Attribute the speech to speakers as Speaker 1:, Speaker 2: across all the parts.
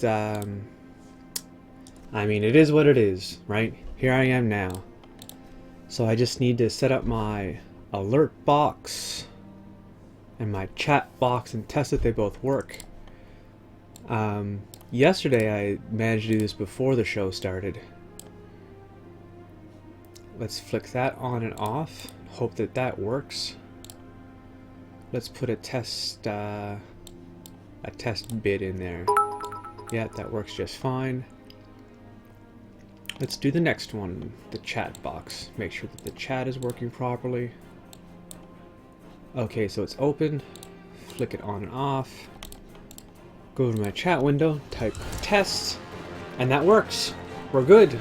Speaker 1: I mean, it is what it is, right? Here I am now. So I just need to set up my alert box and my chat box and test that they both work. Yesterday I managed to do this before the show started. Let's flick that on and off. Hope that that works. Let's put a test bit in there. Yeah, that works just fine. Let's do the next one, the chat box. Make sure that the chat is working properly. Okay, so it's open. Flick it on and off. Go to my chat window, type test, and that works. We're good.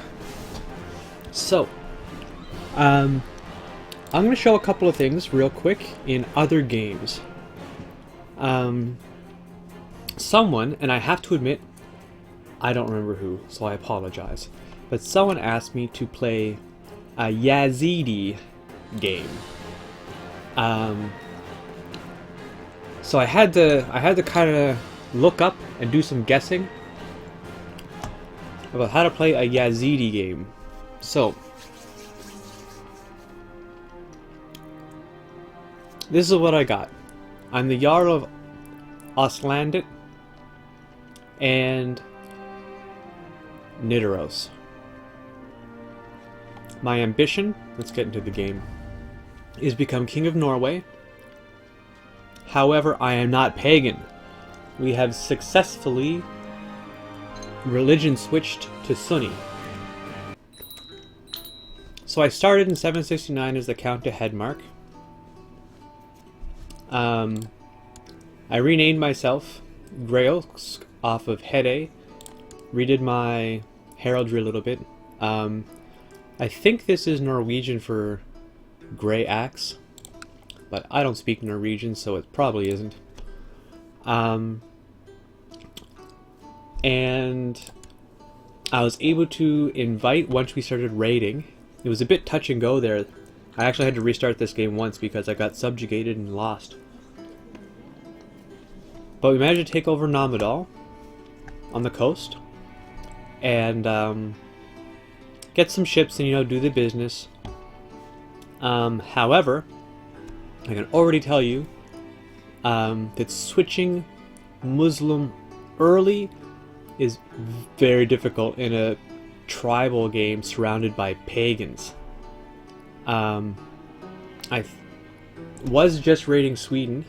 Speaker 1: So, I'm going to show a couple of things real quick in other games. Someone, and I have to admit, I don't remember who, so I apologize, but someone asked me to play a Yazidi game. So I had to kind of look up and do some guessing about how to play a Yazidi game. So this is what I got. I'm the Jarl of Oslandit and Nidaros. My ambition, let's get into the game, is become King of Norway. However, I am not pagan. We have successfully religion switched to Sunni. So I started in 769 as the Count de Hedmark. I renamed myself Greosk off of Hede. Redid my heraldry a little bit. I think this is Norwegian for Grey Axe, but I don't speak Norwegian, so it probably isn't. And I was able to invite once we started raiding. It was a bit touch and go there. I actually had to restart this game once because I got subjugated and lost. But we managed to take over Namadal on the coast and get some ships and, you know, do the business. However, I can already tell you that switching Muslim early is very difficult in a tribal game surrounded by pagans. I was just raiding Sweden,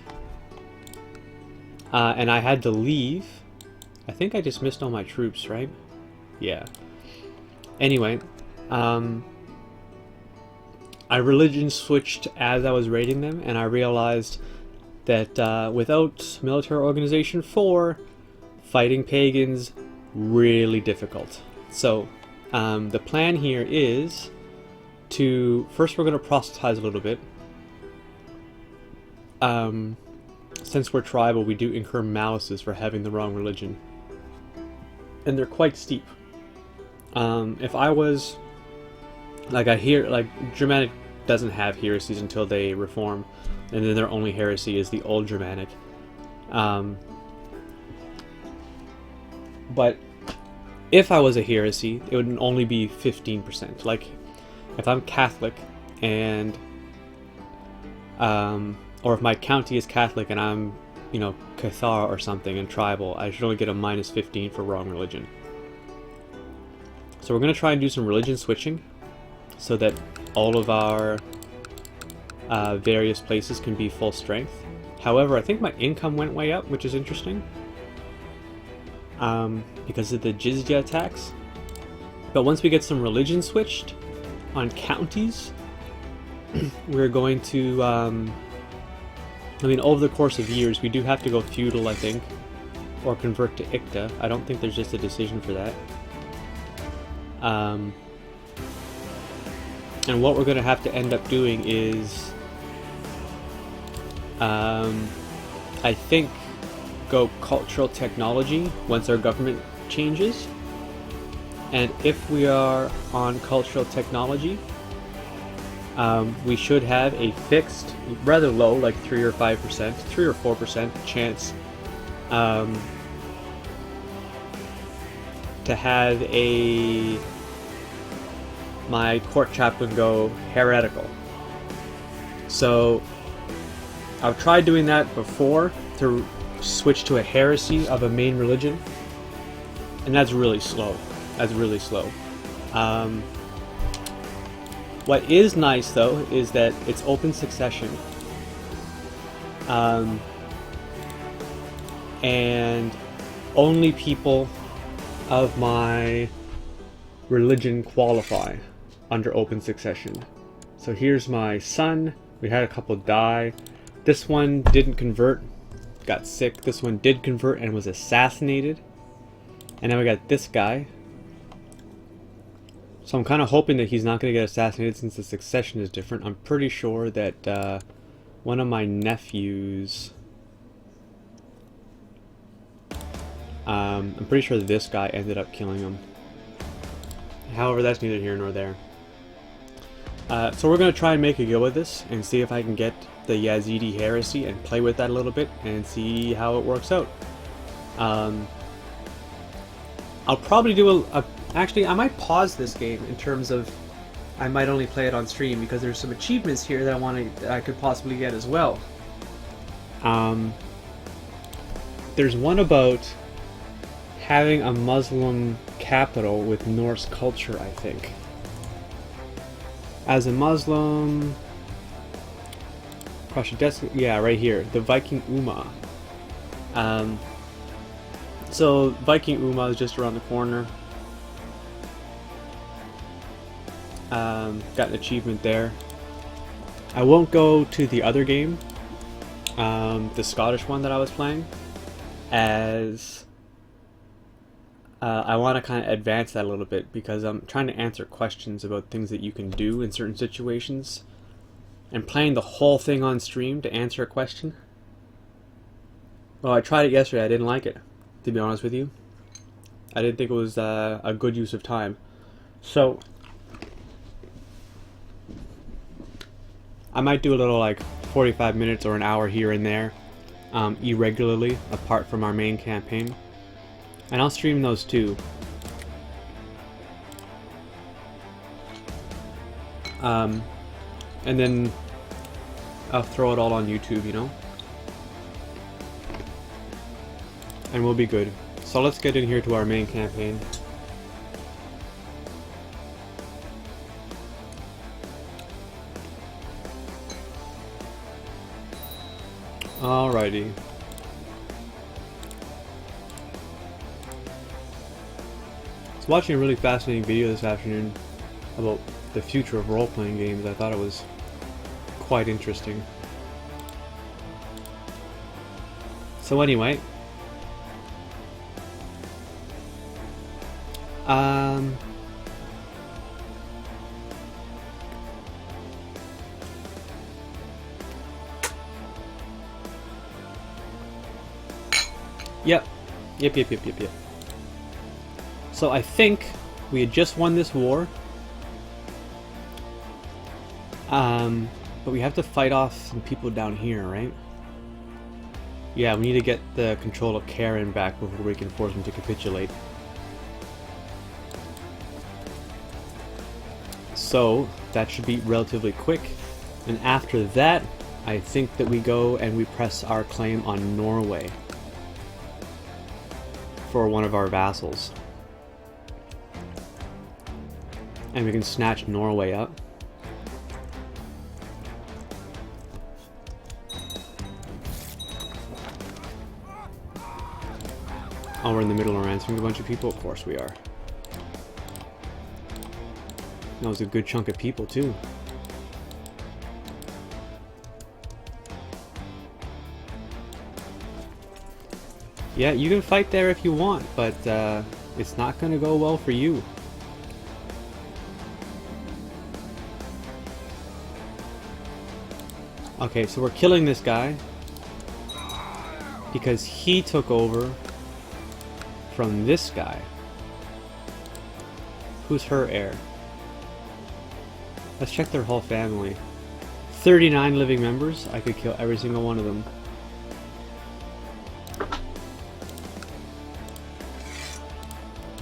Speaker 1: and I had to leave. I think I just missed all my troops, right? Yeah. Anyway, I religion switched as I was raiding them, and I realized that without military organization 4, fighting pagans really difficult. So the plan here is to first we're going to proselytize a little bit. Since we're tribal, we do incur malices for having the wrong religion, and they're quite steep. If I was like Germanic doesn't have heresies until they reform, and then their only heresy is the Old Germanic. But if I was a heresy, it would only be 15%. Like, if I'm Catholic and or if my county is Catholic and I'm, you know, Cathar or something and tribal, I should only get a -15 for wrong religion. So we're going to try and do some religion switching so that all of our various places can be full strength. However, I think my income went way up, which is interesting, because of the jizya tax. But once we get some religion switched on counties, we're going to, I mean, over the course of years, we do have to go feudal, I think, or convert to Ikta. I don't think there's just a decision for that. And what we're going to have to end up doing is, I think, go cultural technology once our government changes. And if we are on cultural technology, we should have a fixed, rather low, like 3 or 5%, 3 or 4% chance to have my court chaplain go heretical. So I've tried doing that before to switch to a heresy of a main religion, and that's really slow. That's really slow. What is nice though is that it's open succession, and only people of my religion qualify under open succession. So here's my son. We had a couple die. This one didn't convert, got sick. This one did convert and was assassinated. And now we got this guy. So I'm kind of hoping that he's not going to get assassinated since the succession is different. I'm pretty sure that one of my nephews... I'm pretty sure this guy ended up killing him. However, that's neither here nor there. So we're going to try and make a go of this and see if I can get the Yazidi heresy and play with that a little bit and see how it works out. I'll probably do actually, I might pause this game in terms of I might only play it on stream because there's some achievements here that I could possibly get as well. There's one about having a Muslim capital with Norse culture, I think. As a Muslim, yeah, right here, the Viking Uma. So Viking Uma is just around the corner. Got an achievement there. I won't go to the other game, the Scottish one that I was playing, as I want to kind of advance that a little bit because I'm trying to answer questions about things that you can do in certain situations, and playing the whole thing on stream to answer a question. Well, I tried it yesterday. I didn't like it, to be honest with you. I didn't think it was a good use of time. So I might do a little like 45 minutes or an hour here and there, irregularly, apart from our main campaign. And I'll stream those too. And then I'll throw it all on YouTube, you know? And we'll be good. So let's get in here to our main campaign. Alrighty. I was watching a really fascinating video this afternoon about the future of role-playing games. I thought it was quite interesting. So anyway, Yep. So I think we had just won this war. But we have to fight off some people down here, right? Yeah, we need to get the control of Karen back before we can force them to capitulate. So that should be relatively quick. And after that, I think that we go and we press our claim on Norway for one of our vassals. And we can snatch Norway up. Oh, we're in the middle of ransoming a bunch of people? Of course we are. That was a good chunk of people too. Yeah, you can fight there if you want, but it's not going to go well for you. Okay, so we're killing this guy because he took over from this guy. Who's her heir? Let's check their whole family. 39 living members. I could kill every single one of them.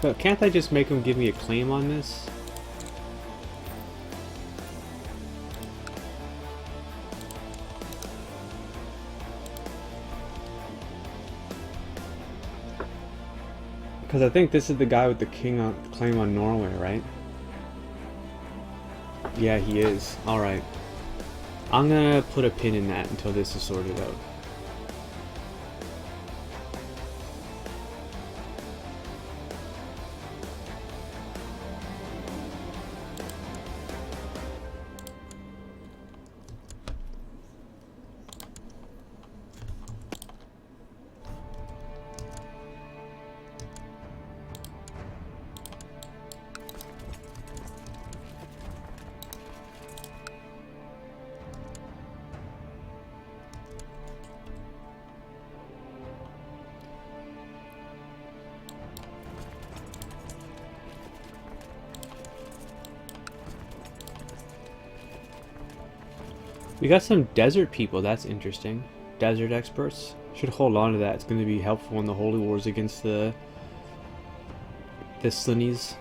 Speaker 1: But can't I just make him give me a claim on this? Because I think this is the guy with the claim on Norway, right? Yeah, he is. Alright. I'm gonna put a pin in that until this is sorted out. We got some desert people, that's interesting. Desert experts. Should hold on to that. It's going to be helpful in the holy wars against the Slinnies.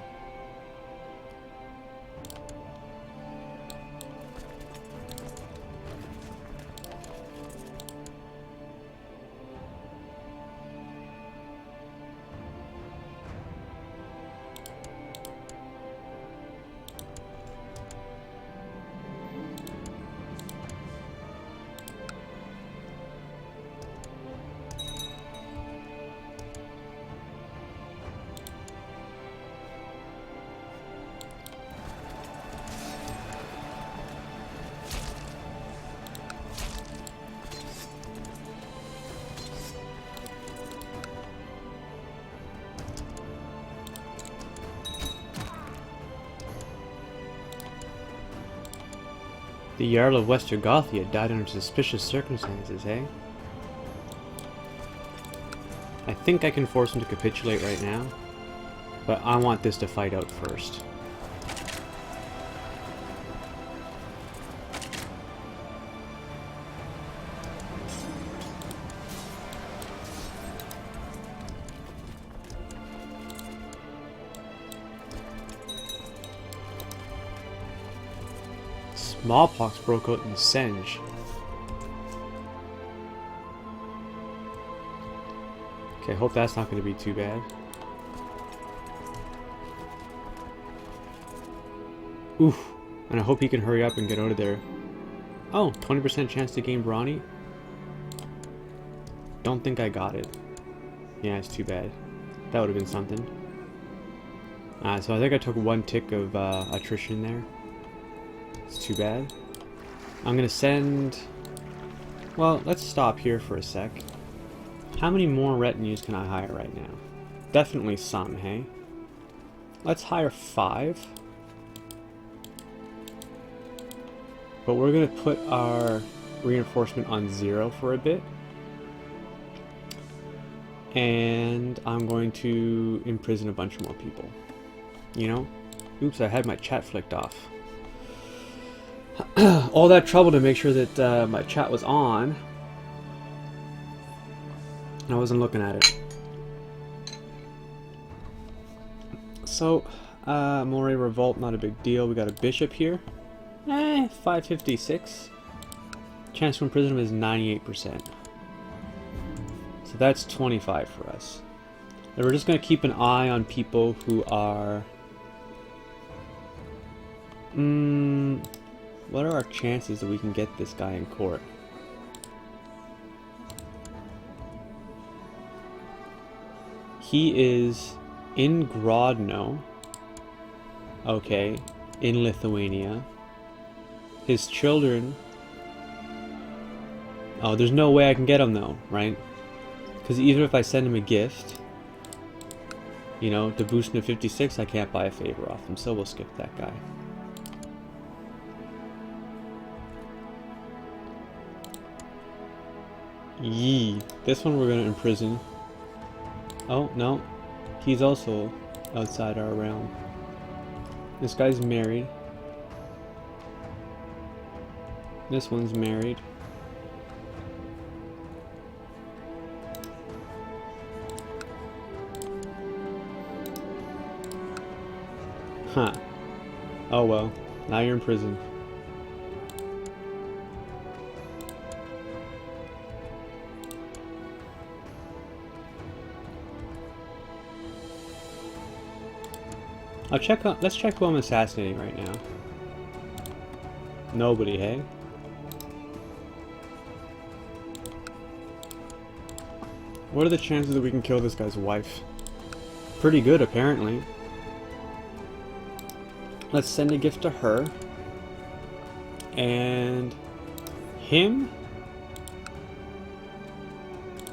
Speaker 1: The Jarl of Westergothia died under suspicious circumstances, eh? I think I can force him to capitulate right now, but I want this to fight out first. Smallpox broke out in Senge. Okay, hope that's not going to be too bad. Oof. And I hope he can hurry up and get out of there. Oh, 20% chance to gain Brawny. Don't think I got it. Yeah, it's too bad. That would have been something. So I think I took one tick of attrition there. It's too bad. I'm gonna send... Well, let's stop here for a sec. How many more retinues can I hire right now? Definitely some, hey? Let's hire 5. But we're gonna put our reinforcement on 0 for a bit. And I'm going to imprison a bunch more people. You know? Oops, I had my chat flicked off. All that trouble to make sure that my chat was on. I wasn't looking at it. So, Moray Revolt, not a big deal. We got a bishop here. 556. Chance to imprison him is 98%. So that's 25 for us. And we're just going to keep an eye on people who are... what are our chances that we can get this guy in court? He is in Grodno. Okay. In Lithuania. His children... Oh, there's no way I can get him though, right? Because even if I send him a gift, you know, to boost him to 56, I can't buy a favor off him, so we'll skip that guy. Yee. This one we're going to imprison. Oh, no. He's also outside our realm. This guy's married. This one's married. Huh. Oh well. Now you're in prison. Let's check who I'm assassinating right now. Nobody, hey? What are the chances that we can kill this guy's wife? Pretty good, apparently. Let's send a gift to her. And him?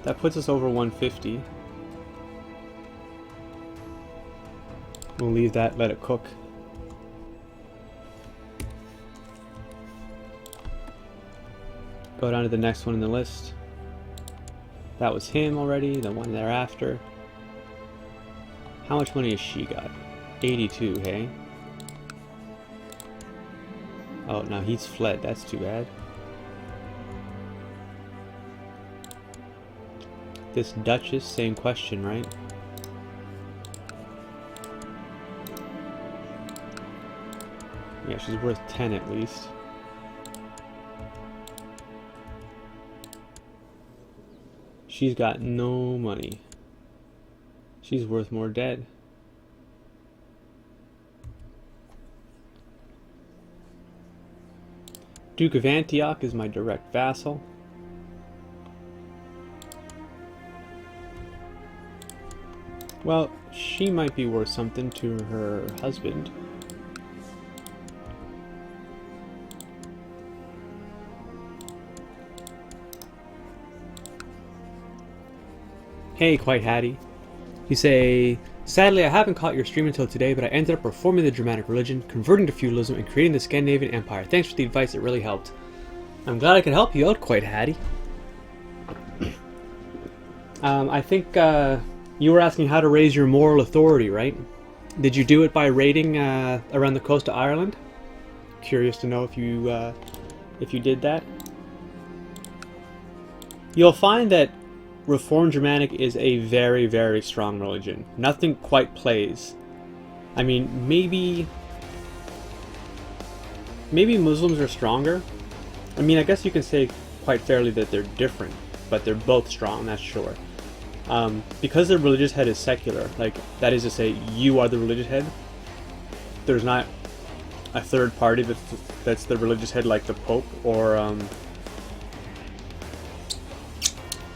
Speaker 1: That puts us over 150. We'll leave that, let it cook. Go down to the next one in the list. That was him already, the one thereafter. How much money has she got? 82, hey? Oh, now he's fled. That's too bad. This Duchess, same question, right? Yeah, she's worth 10 at least. She's got no money. She's worth more dead. Duke of Antioch is my direct vassal. Well, she might be worth something to her husband. Hey, Quite Hattie. You say, sadly I haven't caught your stream until today, but I ended up reforming the Germanic religion, converting to feudalism, and creating the Scandinavian Empire. Thanks for the advice, it really helped. I'm glad I could help you out, Quite Hattie. I think you were asking how to raise your moral authority, right? Did you do it by raiding around the coast of Ireland? Curious to know if you did that. You'll find that Reformed Germanic is a very, very strong religion. Nothing quite plays. I mean, maybe Muslims are stronger. I mean, I guess you can say quite fairly that they're different, but they're both strong, that's sure. Because the religious head is secular, like, that is to say, you are the religious head. There's not a third party that's the religious head, like the Pope, or,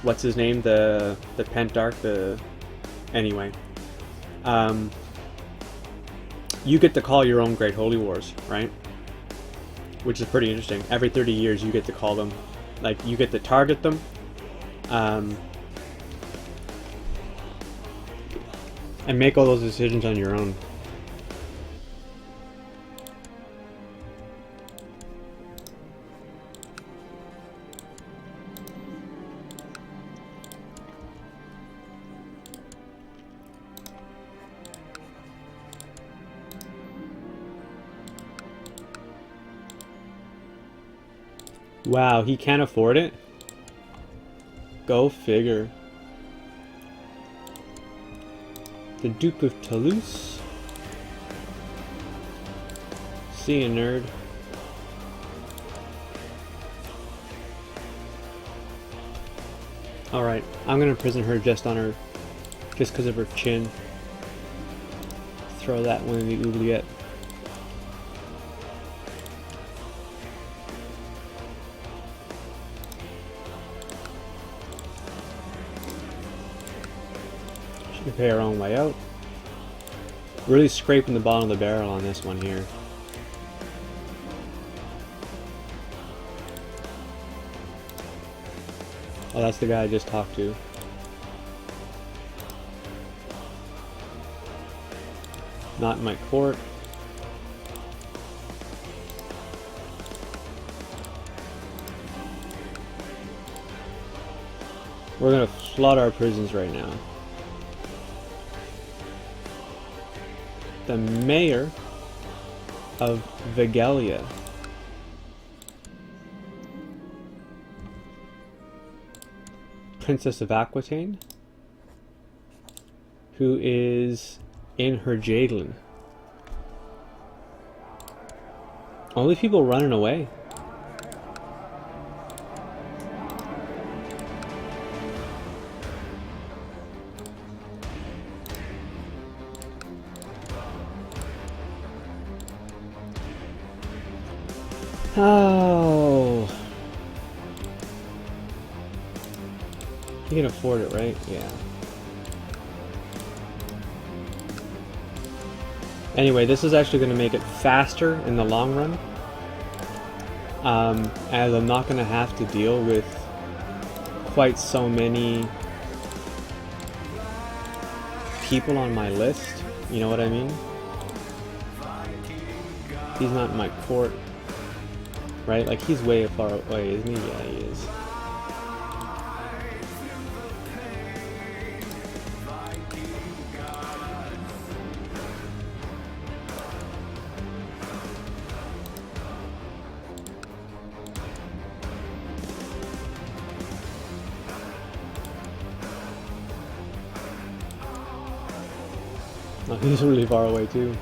Speaker 1: what's his name? The Pentarch, anyway. You get to call your own Great Holy Wars, right? Which is pretty interesting. Every 30 years you get to call them. Like, you get to target them. And make all those decisions on your own. Wow, he can't afford it? Go figure. The Duke of Toulouse. See ya, nerd. Alright, I'm gonna imprison her just because of her chin. Throw that one in the oubliette. She can pay her own way out. Really scraping the bottom of the barrel on this one here. Oh, that's the guy I just talked to. Not in my court. We're gonna flood our prisons right now. The mayor of Vigilia. Princess of Aquitaine, who is in her jadelin. Only people running away. Oh. You can afford it, right? Yeah. Anyway, this is actually going to make it faster in the long run. As I'm not going to have to deal with quite so many people on my list. You know what I mean? He's not in my court. Right? Like, he's way far away, isn't he? Yeah, he is. Oh, he's really far away, too.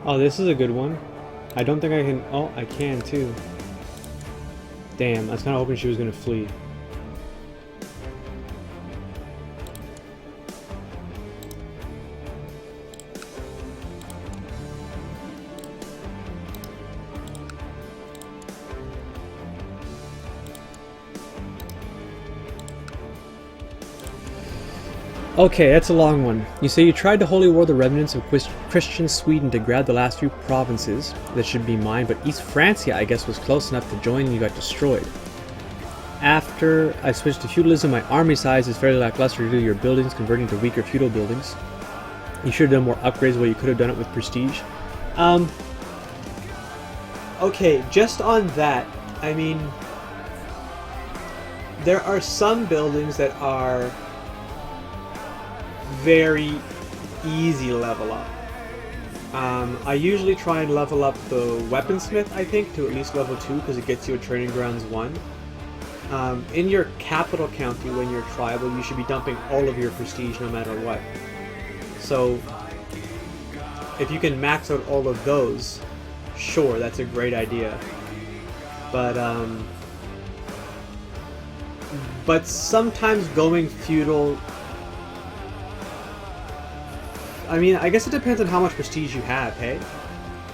Speaker 1: Oh, this is a good one. I don't think I can... Oh, I can too. Damn, I was kind of hoping she was going to flee. Okay, that's a long one. You say you tried to holy war the remnants of Christian Sweden to grab the last few provinces that should be mine, but East Francia, I guess, was close enough to join and you got destroyed. After I switched to feudalism, my army size is fairly lackluster due to your buildings converting to weaker feudal buildings. You should have done more upgrades while you could have done it with prestige. Okay, just on that, I mean, there are some buildings that are very easy level up. I usually try and level up the weaponsmith, I think, to at least level 2 because it gets you a training grounds 1. In your capital county, when you're tribal, you should be dumping all of your prestige no matter what. So if you can max out all of those, sure, that's a great idea. But sometimes going feudal, I mean, I guess it depends on how much prestige you have, hey?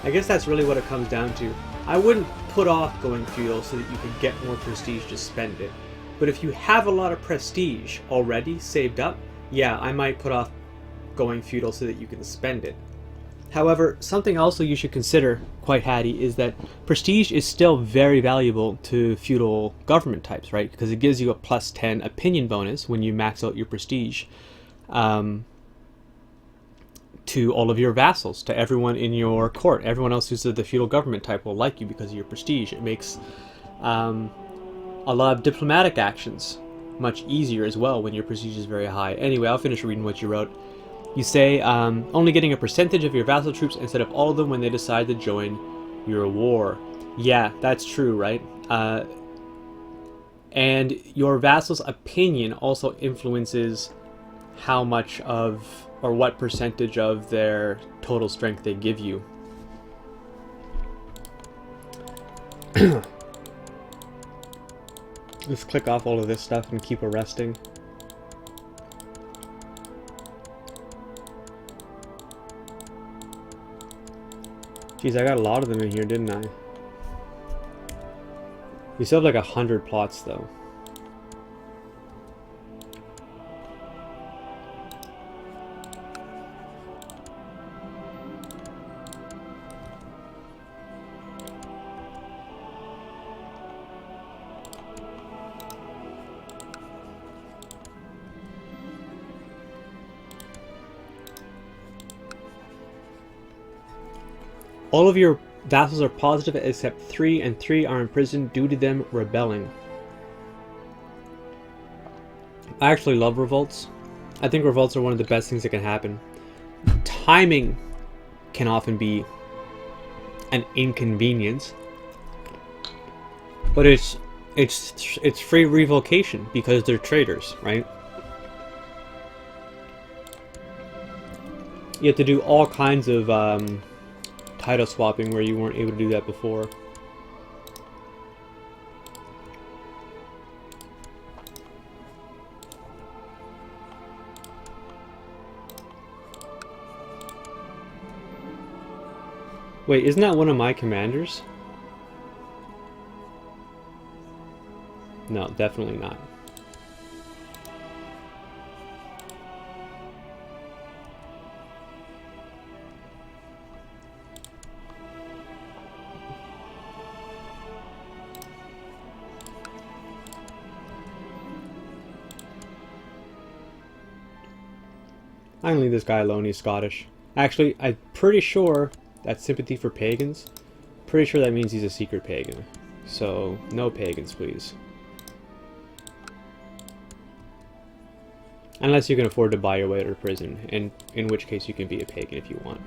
Speaker 1: I guess that's really what it comes down to. I wouldn't put off going feudal so that you could get more prestige to spend it. But if you have a lot of prestige already saved up, yeah, I might put off going feudal so that you can spend it. However, something also you should consider, quite Hattie, is that prestige is still very valuable to feudal government types, right? Because it gives you a plus 10 opinion bonus when you max out your prestige. To all of your vassals, to everyone in your court. Everyone else who's the feudal government type will like you because of your prestige. It makes a lot of diplomatic actions much easier as well when your prestige is very high. Anyway, I'll finish reading what you wrote. You say, only getting a percentage of your vassal troops instead of all of them when they decide to join your war. Yeah, that's true, right? And your vassal's opinion also influences how much of, or what percentage of their total strength they give you. Let's click off all of this stuff and keep arresting. Jeez, I got a lot of them in here, didn't I? We still have like 100 plots though. All of your vassals are positive except 3, and 3 are in prison due to them rebelling. I actually love revolts. I think revolts are one of the best things that can happen. Timing can often be an inconvenience, but it's free revocation because they're traitors, right? You have to do all kinds of title swapping where you weren't able to do that before. Wait, isn't that one of my commanders? No, definitely not. I'm gonna leave this guy alone, he's Scottish. Actually, I'm pretty sure that's sympathy for pagans. Pretty sure that means he's a secret pagan. So, no pagans, please. Unless you can afford to buy your way out of prison, and in which case you can be a pagan if you want.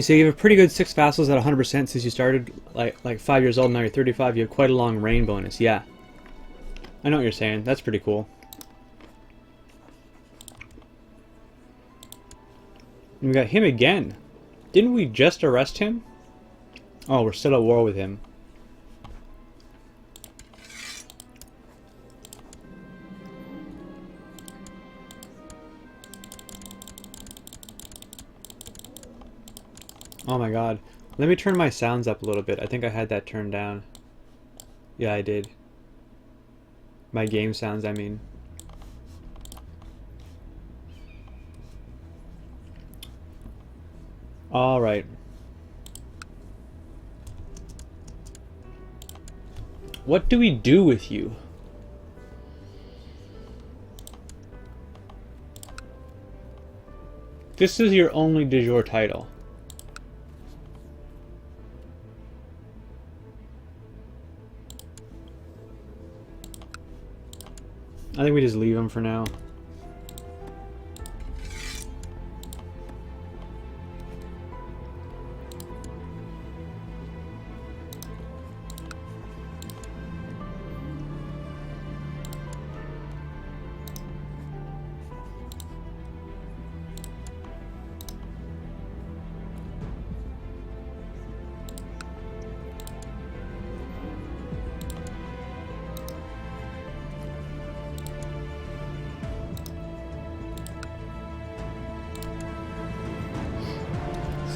Speaker 1: So you have a pretty good 6 vassals at 100% since you started like 5 years old. Now you're 35. You have quite a long reign bonus. Yeah, I know what you're saying. That's pretty cool. And we got him again. Didn't we just arrest him? Oh, we're still at war with him. Oh my god. Let me turn my sounds up a little bit. I think I had that turned down. Yeah, I did. My game sounds, I mean. Alright. What do we do with you? This is your only de jure title. I think we just leave him for now.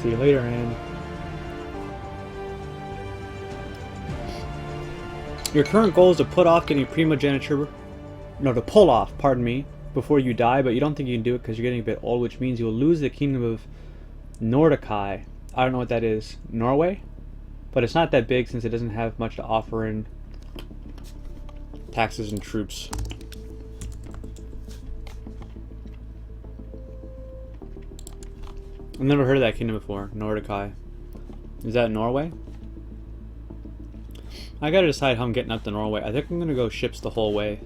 Speaker 1: See you later, Anne. Your current goal is to put off getting primogeniture... No, to pull off, pardon me, before you die, but you don't think you can do it because you're getting a bit old, which means you'll lose the kingdom of Nordikai. I don't know what that is. Norway? But it's not that big since it doesn't have much to offer in taxes and troops. I've never heard of that kingdom before. Nordikai. Is that Norway? I gotta decide how I'm getting up to Norway. I think I'm gonna go ships the whole way.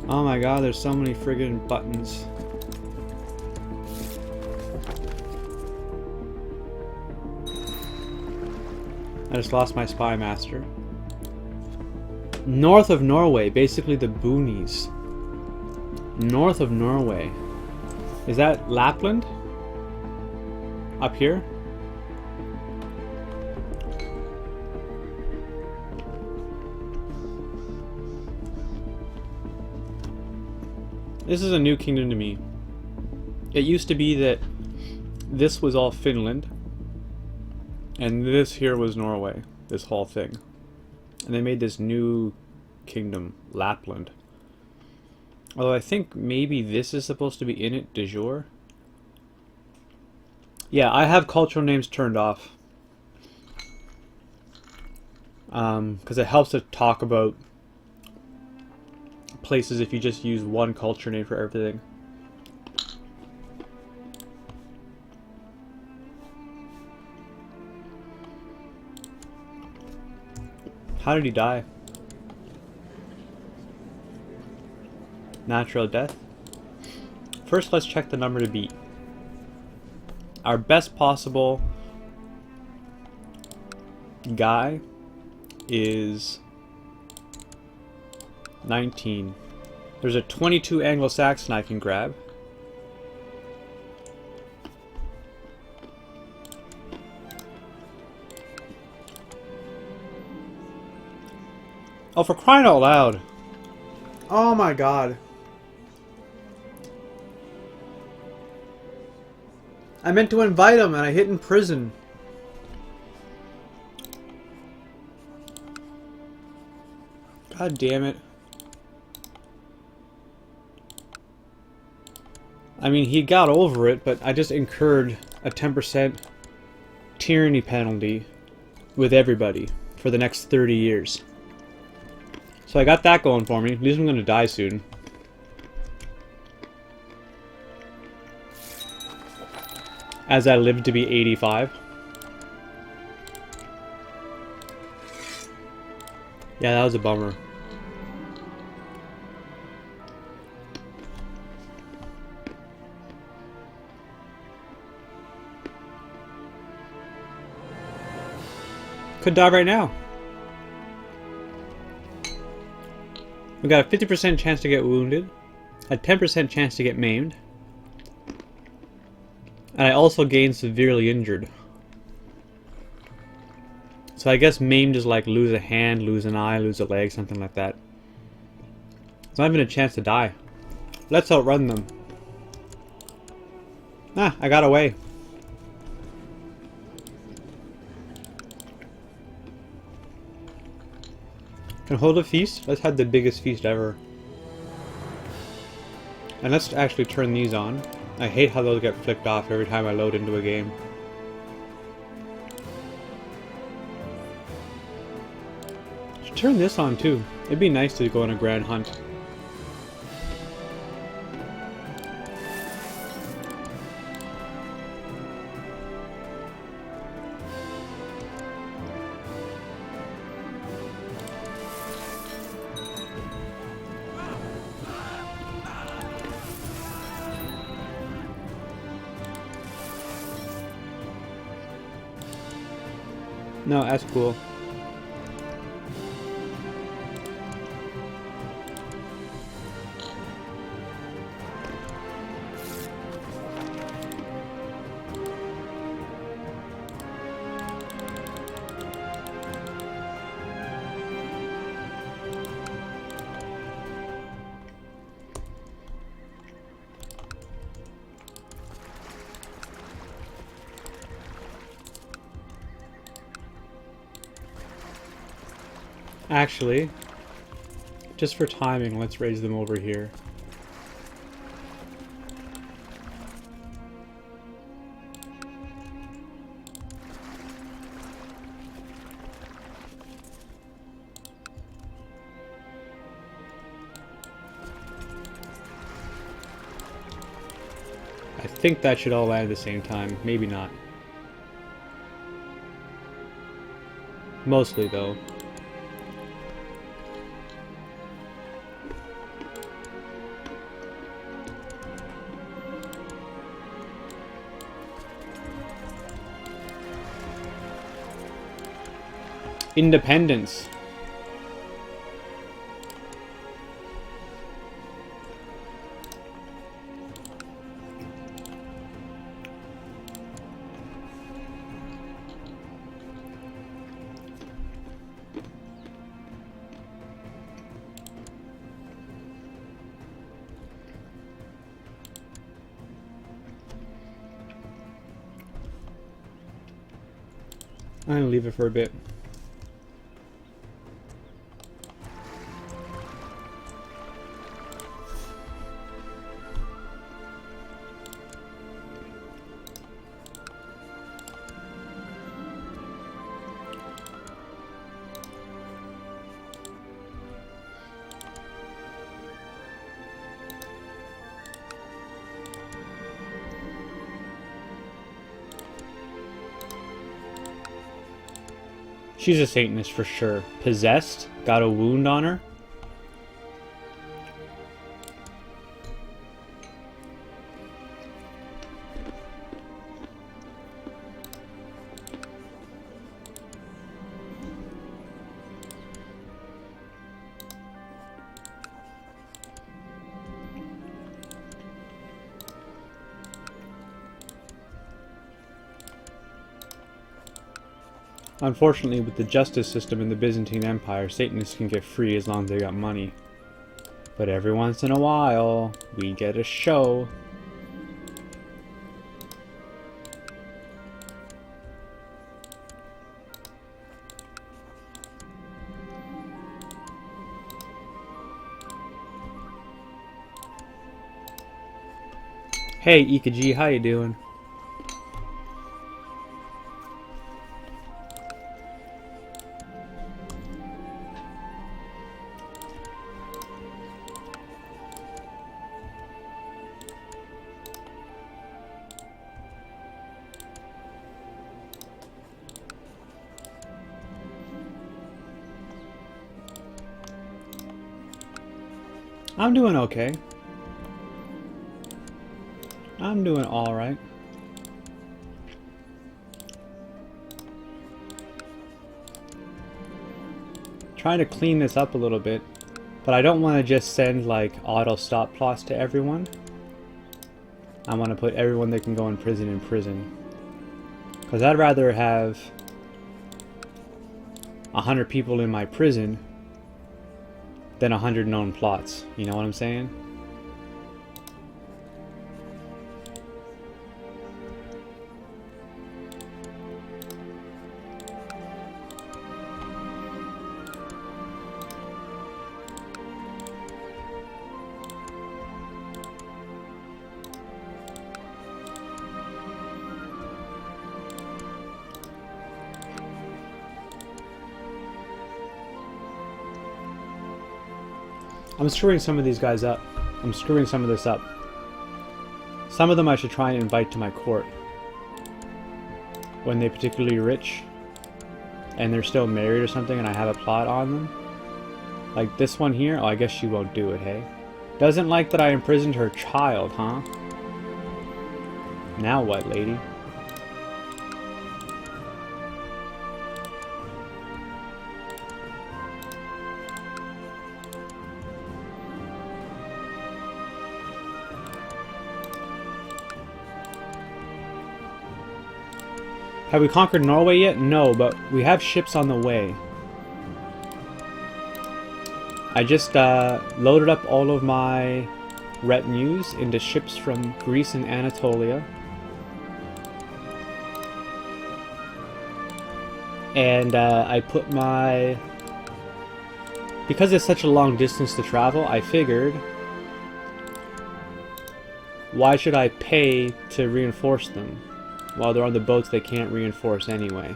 Speaker 1: Oh my god, there's so many friggin' buttons. I just lost my spy master. North of Norway, basically the boonies. North of Norway. Is that Lapland? Up here? This is a new kingdom to me. It used to be that this was all Finland, and this here was Norway, this whole thing. And they made this new kingdom, Lapland. Although I think maybe this is supposed to be in it de jure. Yeah, I have cultural names turned off. Because it helps to talk about places if you just use one culture name for everything. How did he die? Natural death? First, let's check the number to beat. Our best possible guy is 19. There's a 22 Anglo-Saxon I can grab. Oh, for crying out loud. Oh my god. I meant to invite him and I hit in prison. God damn it. I mean, he got over it, but I just incurred a 10% tyranny penalty with everybody for the next 30 years. So I got that going for me. At least I'm going to die soon. As I live to be 85. Yeah, that was a bummer. Could die right now. We got a 50% chance to get wounded, a 10% chance to get maimed, and I also gained severely injured. So I guess maimed is like lose a hand, lose an eye, lose a leg, something like that. It's not even a chance to die. Let's outrun them. Ah, I got away. Can hold a feast? Let's have the biggest feast ever. And let's actually turn these on. I hate how those get flicked off every time I load into a game. Should turn this on too. It'd be nice to go on a grand hunt. No, that's cool. Actually, just for timing, let's raise them over here. I think that should all land at the same time. Maybe not. Mostly, though. Independence. I'm gonna leave it for a bit. She's a Satanist for sure. Possessed? Got a wound on her? Unfortunately, with the justice system in the Byzantine Empire, Satanists can get free as long as they got money. But every once in a while, we get a show. Hey, Ika G, how you doing? I'm doing okay. I'm doing alright. Trying to clean this up a little bit, but I don't want to just send like auto stop plots to everyone. I want to put everyone that can go in prison, because I'd rather have 100 people in my prison than 100 known plots. You know what I'm saying? I'm screwing some of these guys up. I'm screwing some of this up. Some of them I should try and invite to my court when they're particularly rich and they're still married or something and I have a plot on them. Like this one here. Oh, I guess she won't do it, hey? Doesn't like that I imprisoned her child, huh? Now what, lady? Have we conquered Norway yet? No, but we have ships on the way. I just loaded up all of my retinues into ships from Greece and Anatolia. And I put my... Because it's such a long distance to travel, I figured... Why should I pay to reinforce them? While they're on the boats they can't reinforce anyway.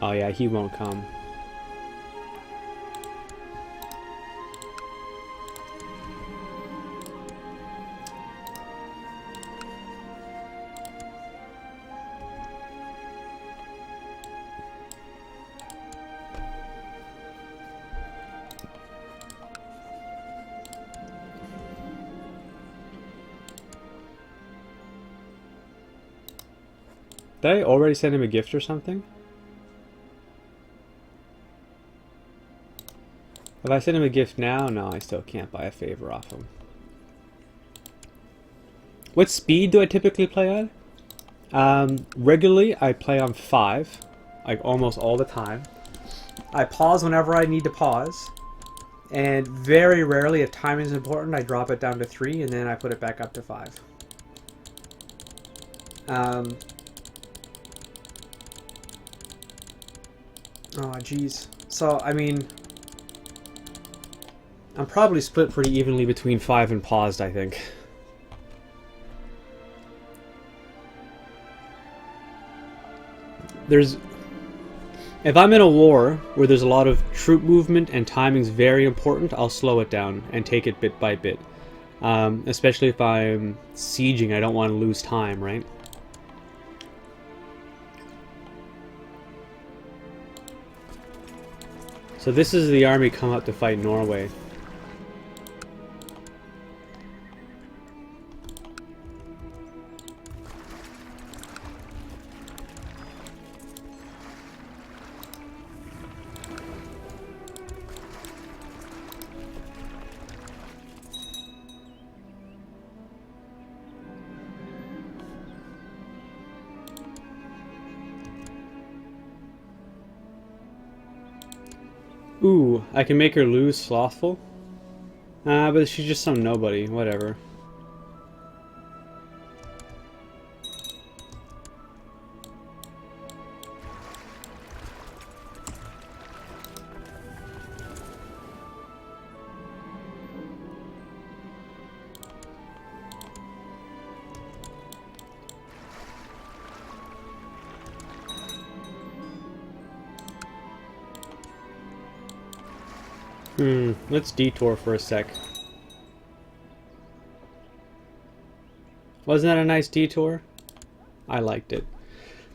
Speaker 1: Oh yeah, he won't come. Did I already send him a gift or something? If I send him a gift now, no, I still can't buy a favor off him. What speed do I typically play at? Regularly, I play on 5, like almost all the time. I pause whenever I need to pause, And very rarely, if timing is important, I drop it down to 3 and then I put it back up to 5. Oh, geez. So, I mean, I'm probably split pretty evenly between 5 and paused, I think. If I'm in a war where there's a lot of troop movement and timing's very important, I'll slow it down and take it bit by bit. Especially if I'm sieging, I don't want to lose time, right? So this is the army come up to fight Norway. Ooh, I can make her lose slothful? But she's just some nobody, whatever. Let's detour for a sec. Wasn't that a nice detour? I liked it.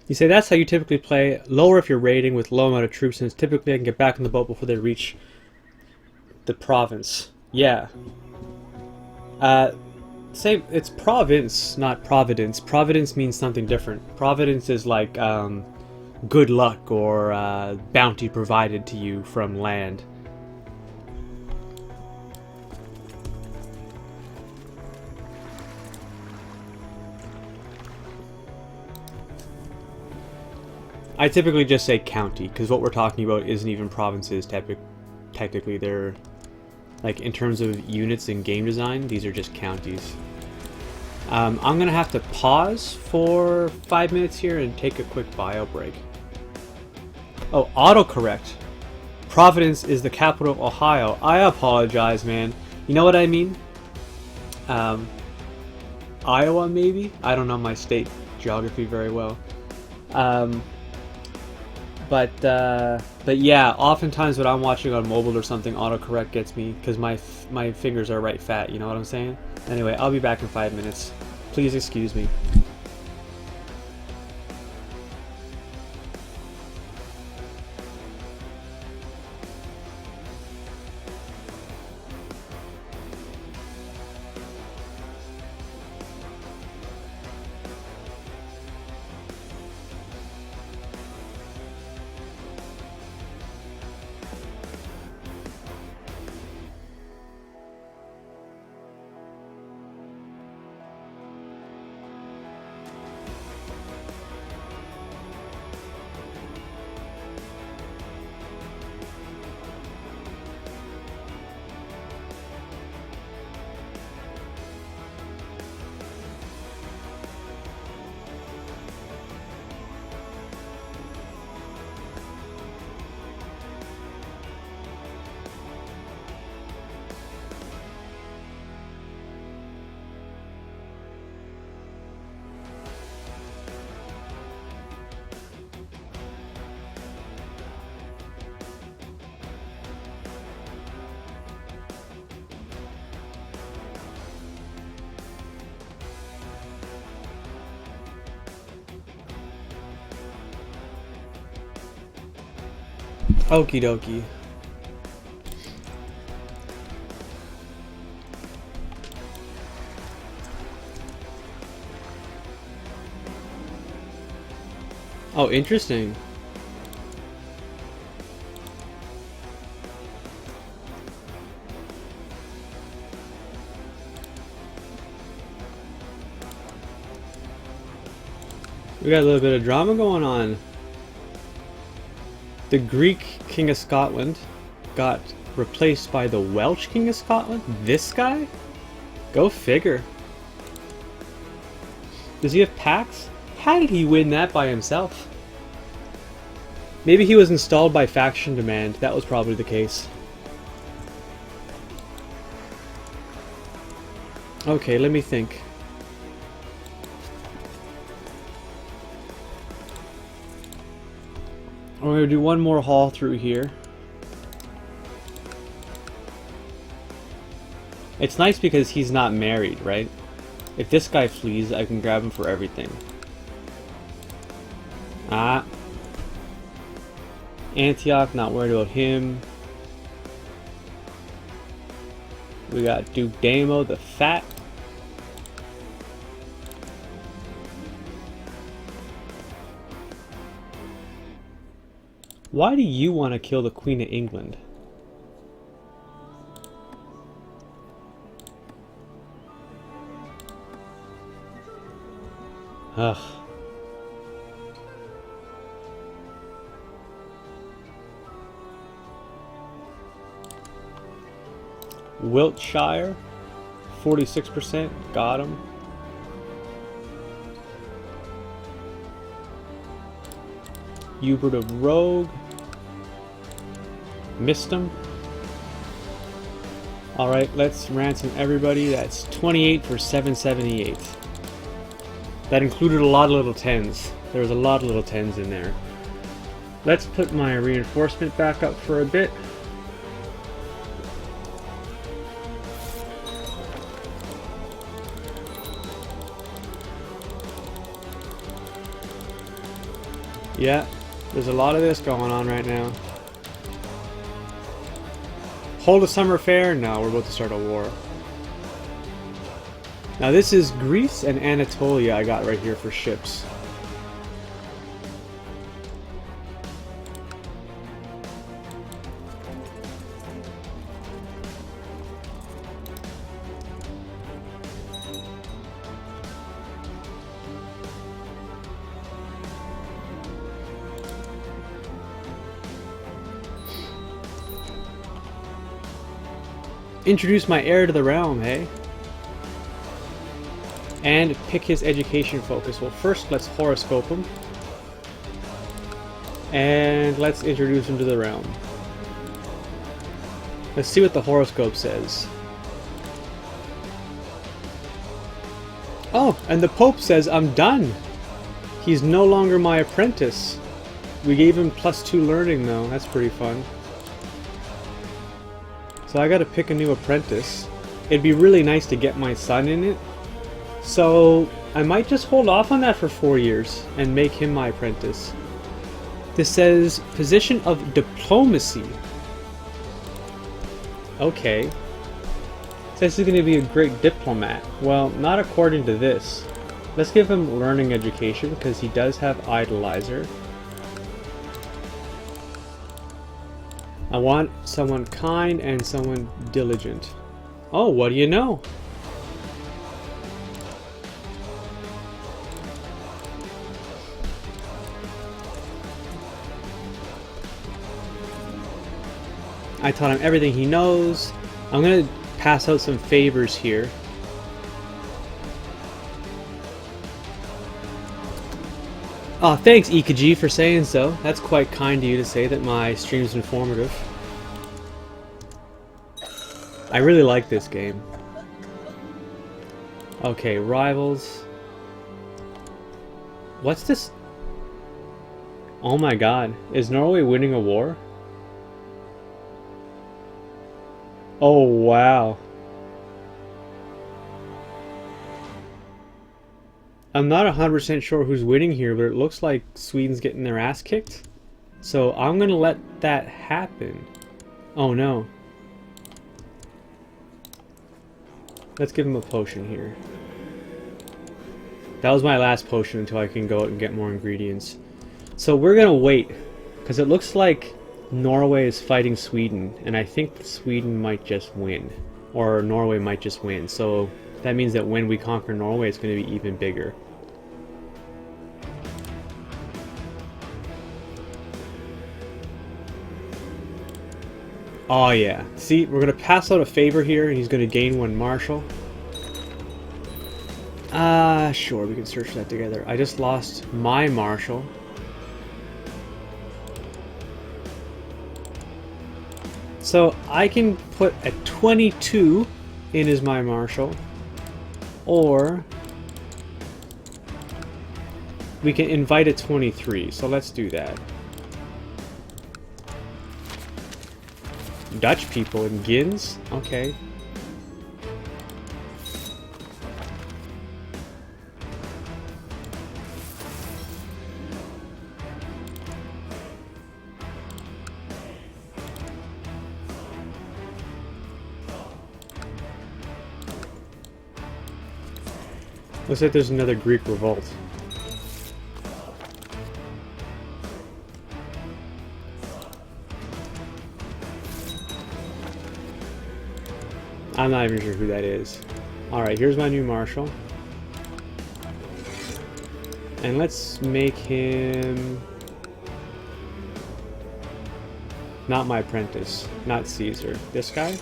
Speaker 1: You say that's how you typically play. Lower if you're raiding with low amount of troops, since typically I can get back on the boat before they reach the province. Yeah. Say it's province, not providence. Providence means something different. Providence is like good luck or bounty provided to you from land. I typically just say county, because what we're talking about isn't even provinces. Technically, they're, like, in terms of units in game design, these are just counties. I'm going to have to pause for 5 minutes here and take a quick bio break. Oh, autocorrect. Providence is the capital of Ohio. I apologize, man. You know what I mean? Iowa, maybe? I don't know my state geography very well. But yeah, oftentimes when I'm watching on mobile or something, autocorrect gets me because my fingers are right fat, you know what I'm saying? Anyway, I'll be back in 5 minutes. Please excuse me. Okie dokie. Oh, interesting. We got a little bit of drama going on. The Greek King of Scotland got replaced by the Welsh King of Scotland? This guy? Go figure. Does he have packs? How did he win that by himself? Maybe he was installed by faction demand. That was probably the case. Okay, let me think. We're going to do one more haul through here. It's nice because he's not married, right? If this guy flees, I can grab him for everything. Ah. Antioch, not worried about him. We got Duke Damo the Fat. Why do you want to kill the Queen of England? Ugh. Wiltshire, 46%, got him. Hubert of Rogue, missed him. Alright, let's ransom everybody. That's 28 for 778. That included a lot of little 10s. There was a lot of little 10s in there. Let's put my reinforcement back up for a bit. Yeah, there's a lot of this going on right now. Hold a summer fair? No, we're about to start a war. Now this is Greece and Anatolia I got right here for ships. Introduce my heir to the realm, hey? And pick his education focus. Well, first let's horoscope him. And let's introduce him to the realm. Let's see what the horoscope says. Oh, and the Pope says I'm done. He's no longer my apprentice. We gave him +2 learning though. That's pretty fun. So I gotta pick a new apprentice. It'd be really nice to get my son in it. So I might just hold off on that for 4 years and make him my apprentice. This says position of diplomacy. Okay. It says he's going to be a great diplomat. Well, not according to this. Let's give him learning education because he does have idolizer. I want someone kind and someone diligent. Oh, what do you know? I taught him everything he knows. I'm gonna pass out some favors here. Oh, thanks Ikaji for saying so. That's quite kind of you to say that my stream's informative. I really like this game. Okay, rivals. What's this? Oh my god, is Norway winning a war? Oh wow. I'm not 100% sure who's winning here, but it looks like Sweden's getting their ass kicked. So I'm gonna let that happen. Oh no. Let's give him a potion here. That was my last potion until I can go out and get more ingredients. So we're gonna wait, because it looks like Norway is fighting Sweden, and I think Sweden might just win. Or Norway might just win. So that means that when we conquer Norway, it's going to be even bigger. Oh yeah. See, we're gonna pass out a favor here, and he's gonna gain 1 marshal. Sure, we can search that together. I just lost my marshal. So I can put a 22 in as my marshal, or we can invite a 23. So let's do that. Dutch people in Gins? Okay. Looks like there's another Greek revolt. I'm not even sure who that is. Alright, here's my new marshal. And let's make him... not my apprentice. Not Caesar. This guy?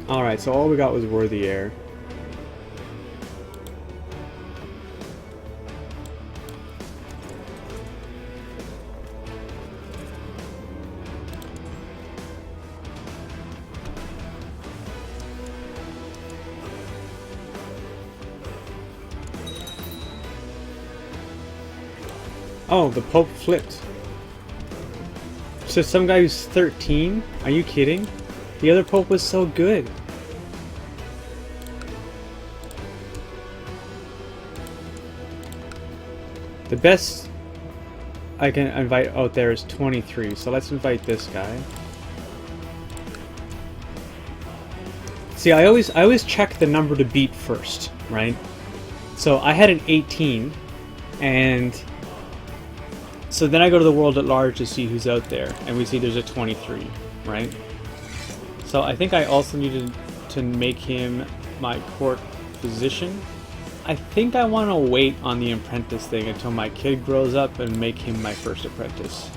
Speaker 1: Alright, so all we got was worthy heir. Oh, the Pope flipped. So some guy who's 13? Are you kidding? The other Pope was so good. The best I can invite out there is 23, so let's invite this guy. See, I always check the number to beat first, right? So I had an 18, and so then I go to the world at large to see who's out there, and we see there's a 23, right? So I think I also needed to make him my court physician. I think I want to wait on the apprentice thing until my kid grows up and make him my first apprentice.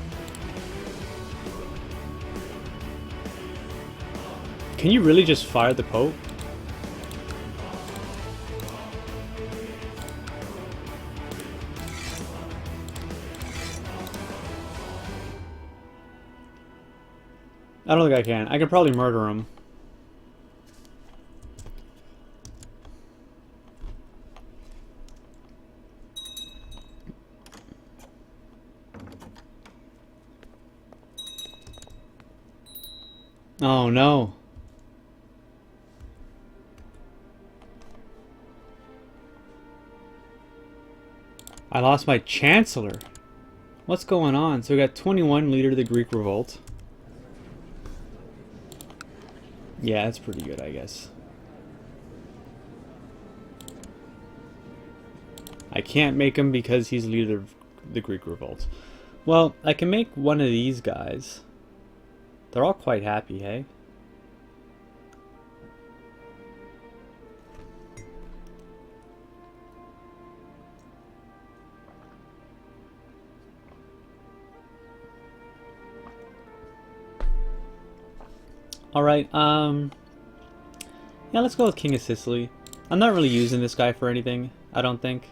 Speaker 1: Can you really just fire the Pope? I don't think I can. I can probably murder him. Oh no. I lost my Chancellor. What's going on? So we got 21, leader of the Greek revolt. Yeah, that's pretty good, I guess. I can't make him because he's leader of the Greek revolt. Well, I can make one of these guys. They're all quite happy, hey? Alright, yeah, let's go with King of Sicily. I'm not really using this guy for anything, I don't think.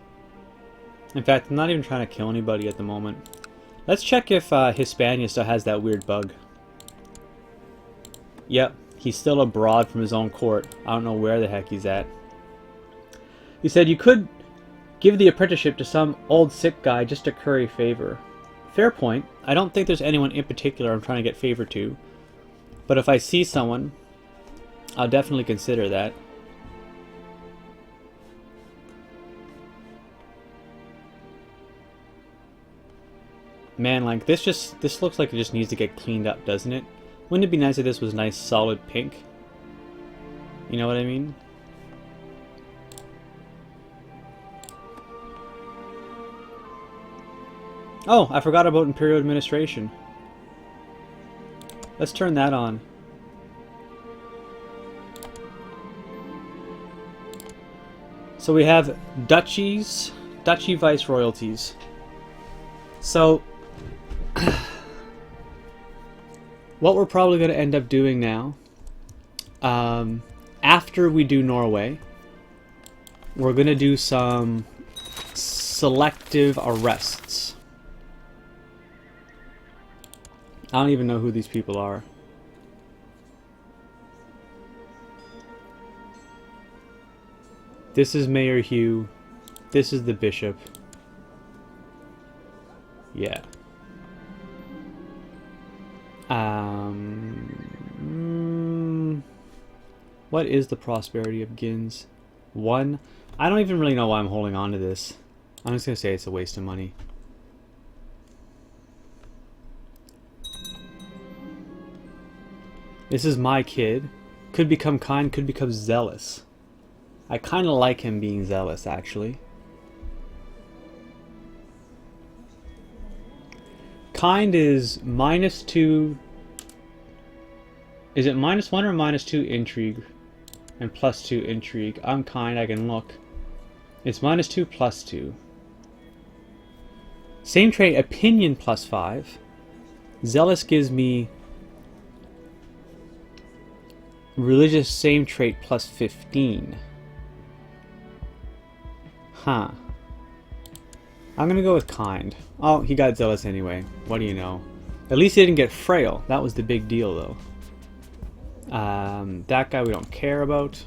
Speaker 1: In fact, I'm not even trying to kill anybody at the moment. Let's check if Hispania still has that weird bug. Yep, he's still abroad from his own court. I don't know where the heck he's at. He said you could give the apprenticeship to some old sick guy just to curry favor. Fair point. I don't think there's anyone in particular I'm trying to get favor to. But if I see someone, I'll definitely consider that. Man, like this looks like it just needs to get cleaned up, doesn't it? Wouldn't it be nice if this was nice solid pink? You know what I mean? Oh, I forgot about Imperial Administration. Let's turn that on. So we have duchy viceroyalties. So what we're probably going to end up doing now, after we do Norway, we're going to do some selective arrests. I don't even know who these people are. This is Mayor Hugh. This is the bishop. Yeah. What is the prosperity of Gins? 1. I don't even really know why I'm holding on to this. I'm just gonna say it's a waste of money. This is my kid. Could become kind, could become zealous. I kind of like him being zealous, actually. Kind is -2. Is it -1 or -2 intrigue? And +2 intrigue. I'm kind, I can look. It's -2 +2. Same trait, opinion +5. Zealous gives me religious same trait +15. Huh. I'm gonna go with kind. Oh, he got zealous anyway. What do you know? At least he didn't get frail. That was the big deal, though. That guy we don't care about.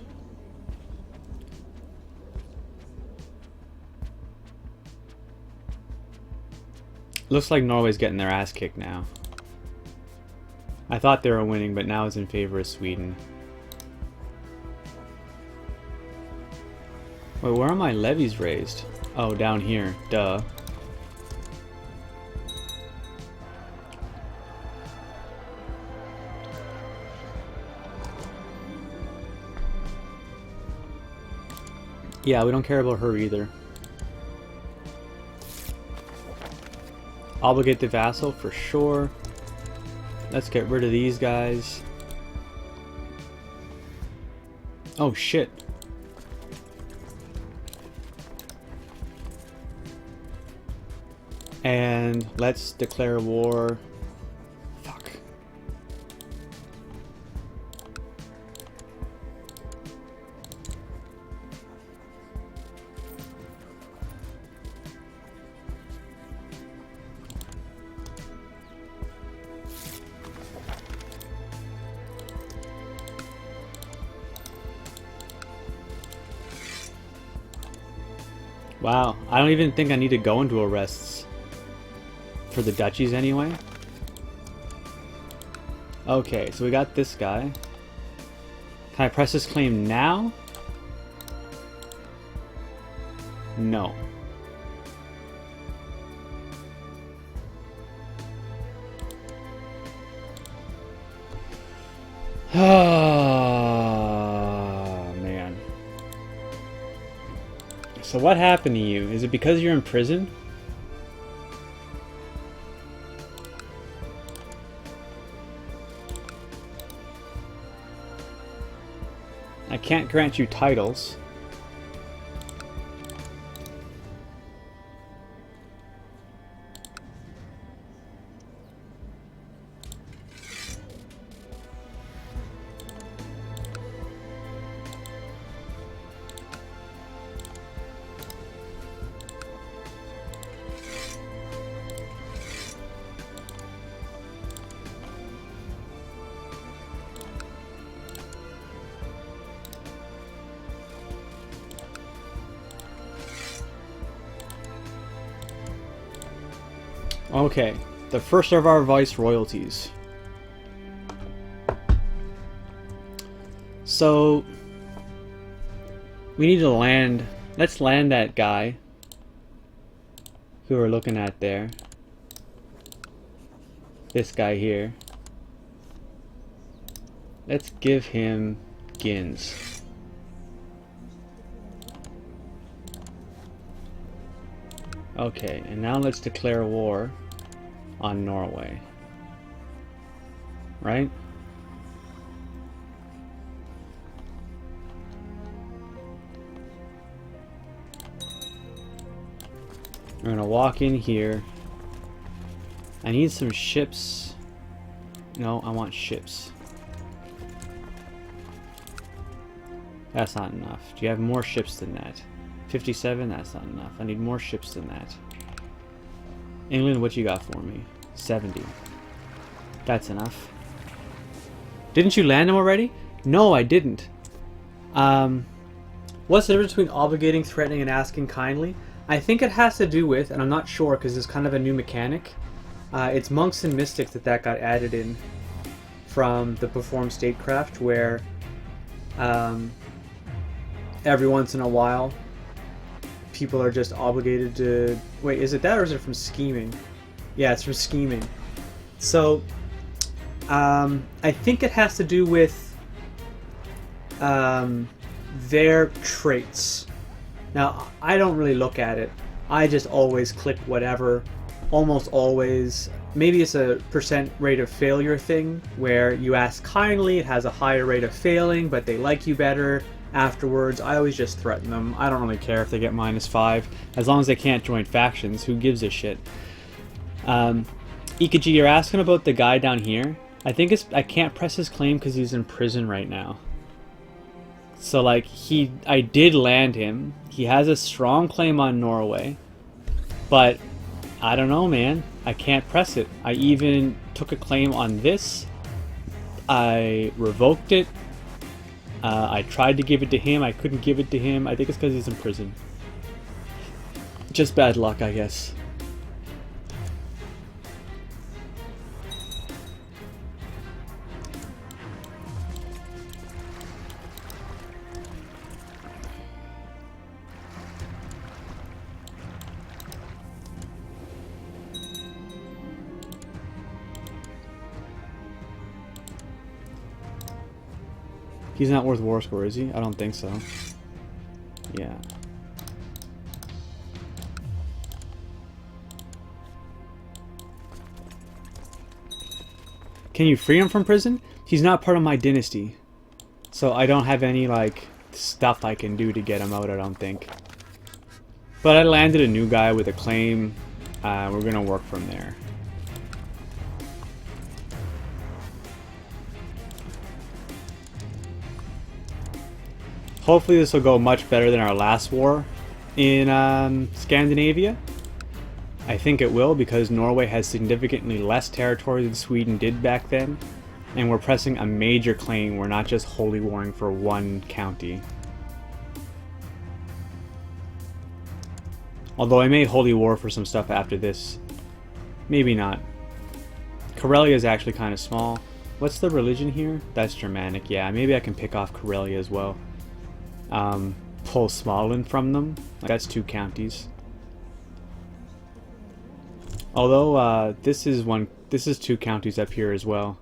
Speaker 1: Looks like Norway's getting their ass kicked now. I thought they were winning, but now it's in favor of Sweden. Wait, where are my levies raised? Oh, down here. Duh. Yeah, we don't care about her either. Obligate the vassal for sure. Let's get rid of these guys. Oh shit. And let's declare war. Fuck. Wow, I don't even think I need to go into arrests. For the duchies anyway. Okay, so we got this guy. Can I press this claim now? No. Ah, man. So what happened to you? Is it because you're in prison? I can't grant you titles. Okay, the first of our viceroyalties. So we need to land. Let's land that guy who we're looking at there. This guy here. Let's give him Gins. Okay, and now let's declare war on Norway. Right? We're gonna walk in here. I need some ships. No, I want ships. That's not enough. Do you have more ships than that? 57? That's not enough. I need more ships than that. England, what you got for me? 70. That's enough. Didn't you land them already? No, I didn't. What's the difference between obligating, threatening, and asking kindly? I think it has to do with, and I'm not sure because it's kind of a new mechanic, it's monks and mystics that got added in from the perform statecraft, where every once in a while people are just obligated to... Wait, is it that or is it from scheming? Yeah, it's from scheming. So I think it has to do with their traits. Now, I don't really look at it. I just always click whatever, almost always. Maybe it's a percent rate of failure thing, where you ask kindly, it has a higher rate of failing, but they like you better afterwards. I always just threaten them. I don't really care if they get -5. As long as they can't join factions, who gives a shit? Ikaji, you're asking about the guy down here. I can't press his claim because he's in prison right now. So like I did land him. He has a strong claim on Norway, but I don't know, man. I can't press it. I even took a claim on this. I revoked it. I tried to give it to him. I couldn't give it to him. I think it's because he's in prison. Just bad luck, I guess. He's not worth war score, is he? I don't think so. Yeah. Can you free him from prison? He's not part of my dynasty. So I don't have any, like, stuff I can do to get him out, I don't think. But I landed a new guy with a claim. We're gonna work from there. Hopefully this will go much better than our last war in Scandinavia. I think it will, because Norway has significantly less territory than Sweden did back then. And we're pressing a major claim. We're not just holy warring for one county. Although I may holy war for some stuff after this. Maybe not. Karelia is actually kind of small. What's the religion here? That's Germanic. Yeah, maybe I can pick off Karelia as well. Pull Småland from them. That's 2 counties. Although this is 2 counties up here as well.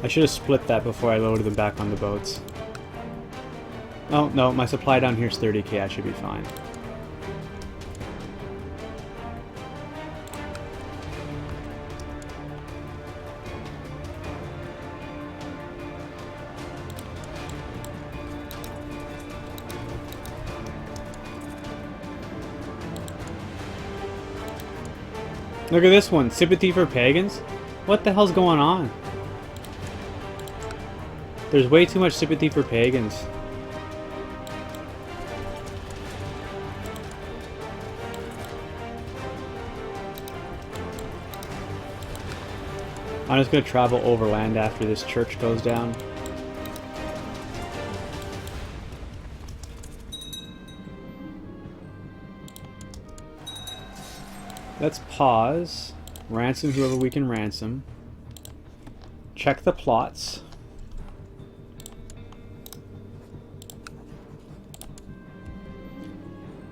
Speaker 1: I should have split that before I loaded them back on the boats. Oh, no, my supply down here is 30k, I should be fine. Look at this one, sympathy for pagans? What the hell's going on? There's way too much sympathy for pagans. I'm just gonna travel overland after this church goes down. Let's pause. Ransom whoever we can ransom. Check the plots.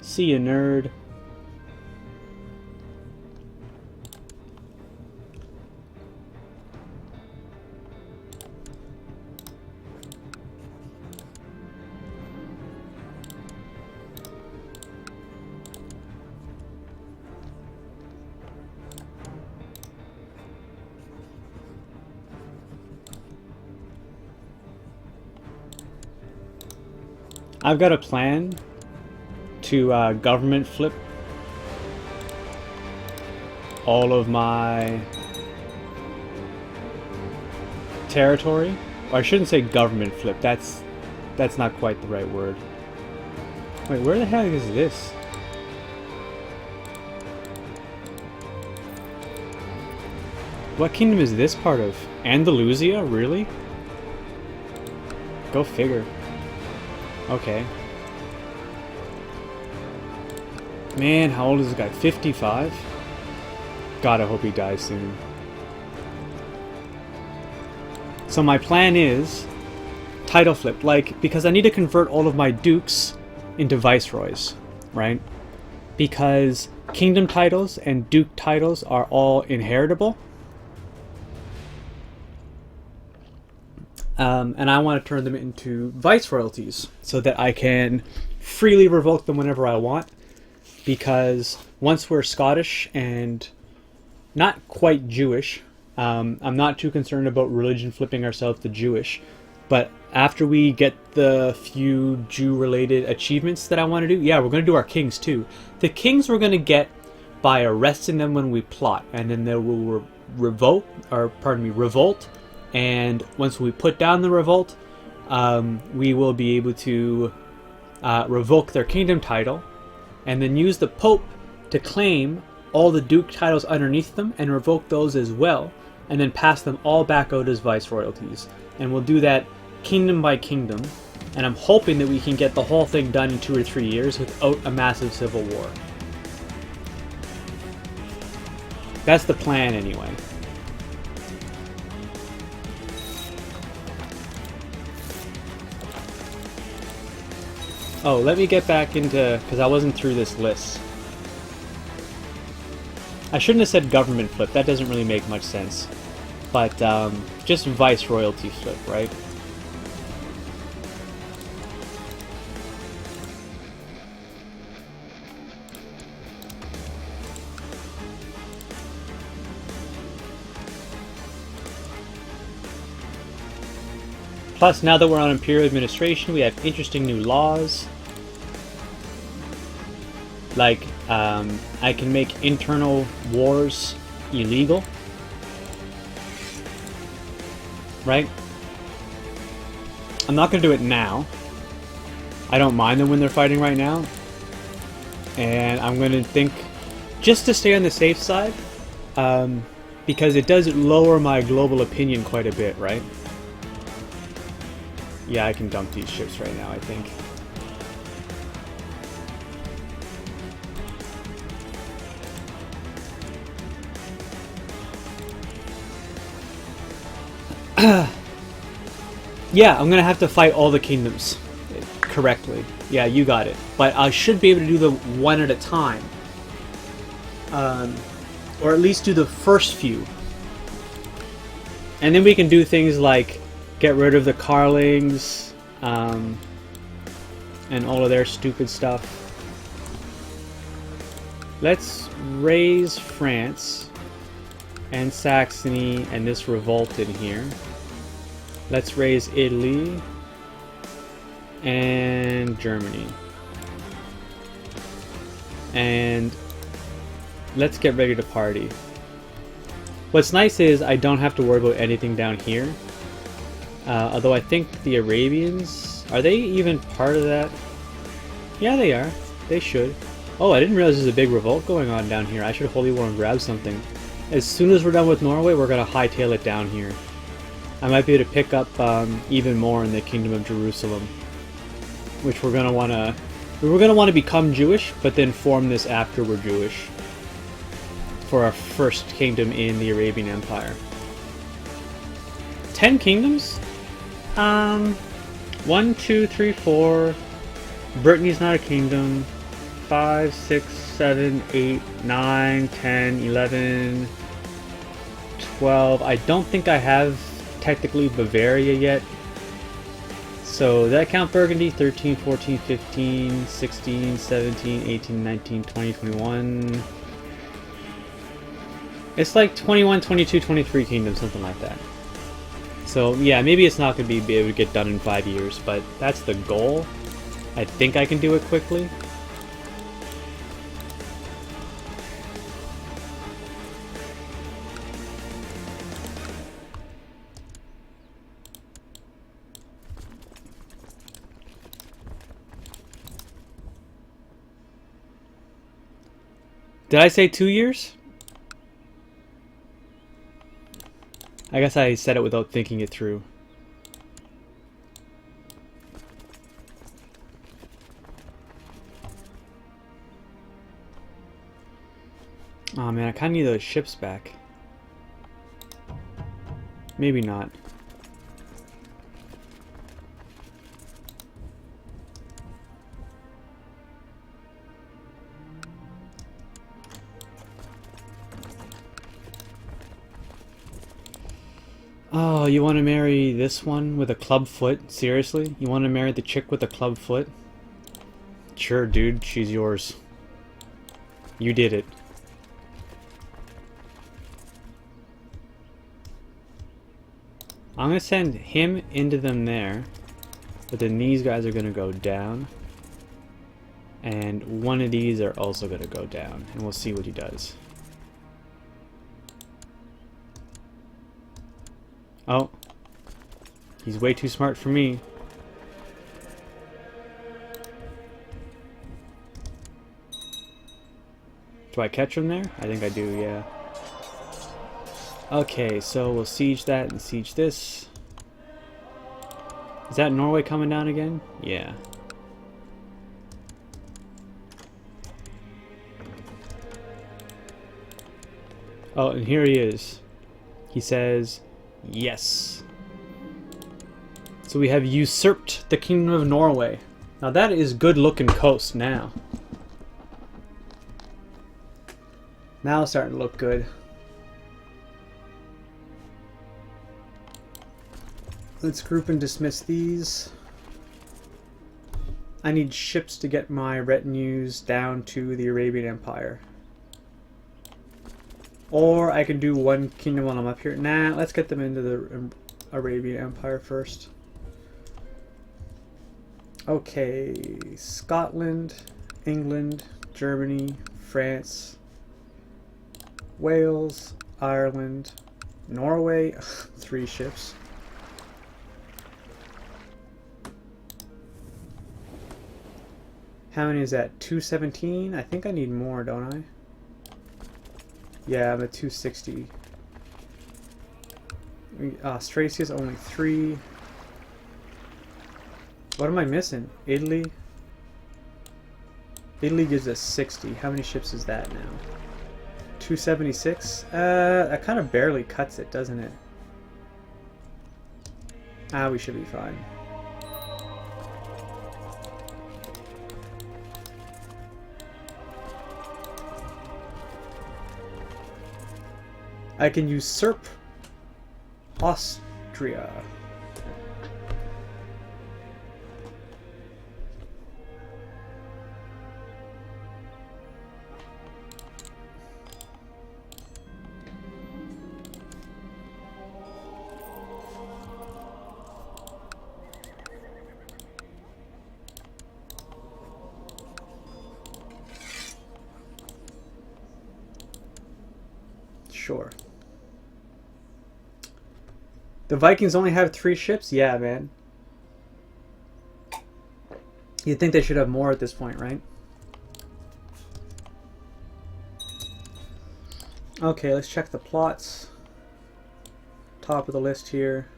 Speaker 1: See ya, nerd. I've got a plan to government flip all of my territory. Or I shouldn't say government flip, that's not quite the right word. Wait, where the heck is this? What kingdom is this part of? Andalusia? Really? Go figure. Okay. Man, how old is this guy? 55? God, I hope he dies soon. So my plan is title flip, like, because I need to convert all of my dukes into viceroys, right? Because kingdom titles and duke titles are all inheritable. And I want to turn them into viceroyalties so that I can freely revoke them whenever I want. Because once we're Scottish and not quite Jewish, I'm not too concerned about religion flipping ourselves to Jewish. But after we get the few Jew-related achievements that I want to do, yeah, we're going to do our kings too. The kings we're going to get by arresting them when we plot, and then they will revolt. And once we put down the revolt, we will be able to revoke their kingdom title, and then use the Pope to claim all the duke titles underneath them and revoke those as well, and then pass them all back out as viceroyalties. And we'll do that kingdom by kingdom, and I'm hoping that we can get the whole thing done in 2 or 3 years without a massive civil war. That's the plan anyway. Oh, let me get back into, because I wasn't through this list. I shouldn't have said government flip, that doesn't really make much sense. But just viceroyalty flip, right? Plus, now that we're on Imperial administration, we have interesting new laws. Like, I can make internal wars illegal. Right? I'm not going to do it now. I don't mind them when they're fighting right now. And I'm going to think, just to stay on the safe side, because it does lower my global opinion quite a bit, right? Yeah, I can dump these ships right now, I think. Yeah, I'm gonna have to fight all the kingdoms correctly. Yeah, you got it. But I should be able to do them one at a time. Or at least do the first few. And then we can do things like get rid of the Carlings, and all of their stupid stuff. Let's raise France and Saxony and this revolt in here. Let's raise Italy and Germany. And let's get ready to party. What's nice is I don't have to worry about anything down here. Although I think the Arabians, are they even part of that? Yeah, they are. They should. Oh, I didn't realize there's a big revolt going on down here. I should holy war and grab something. As soon as we're done with Norway, we're going to hightail it down here. I might be able to pick up even more in the Kingdom of Jerusalem, which we're going to want to... We're going to want to become Jewish, but then form this after we're Jewish. for our first kingdom in the Arabian Empire. 10 kingdoms? 1, 2, 3, 4. Brittany's not a kingdom. 5, 6, 7, 8, 9, 10, 11, 12. I don't think I have technically Bavaria yet. So did that count Burgundy? 13, 14, 15, 16, 17, 18, 19, 20, 21. It's like 21, 22, 23 kingdoms, something like that. So yeah, maybe it's not going to be able to get done in 5 years, but that's the goal. I think I can do it quickly. Did I say 2 years? I guess I said it without thinking it through. Oh man, I kind of need those ships back. Maybe not. Oh, you want to marry this one with a club foot? Seriously? You want to marry the chick with a club foot? Sure, dude. She's yours. You did it. I'm going to send him into them there. But then these guys are going to go down. And one of these are also going to go down. And we'll see what he does. Oh, he's way too smart for me. Do I catch him there? I think I do, yeah. Okay, so we'll siege that and siege this. Is that Norway coming down again? Yeah. Oh, and here he is. He says... yes. So we have usurped the Kingdom of Norway. Now that is good looking coast now. Now it's starting to look good. Let's group and dismiss these. I need ships to get my retinues down to the Arabian Empire. Or I can do one kingdom while I'm up here. Nah, let's get them into the Arabian Empire first. Okay, Scotland, England, Germany, France, Wales, Ireland, Norway, 3 ships. How many is that? 217? I think I need more, don't I? Yeah, I'm at 260. Strasia's only 3. What am I missing? Italy? Italy gives us 60. How many ships is that now? 276? That kind of barely cuts it, doesn't it? We should be fine. I can usurp Austria. Sure. The Vikings only have 3 ships? Yeah, man. You'd think they should have more at this point, right? Okay, let's check the plots. Top of the list here.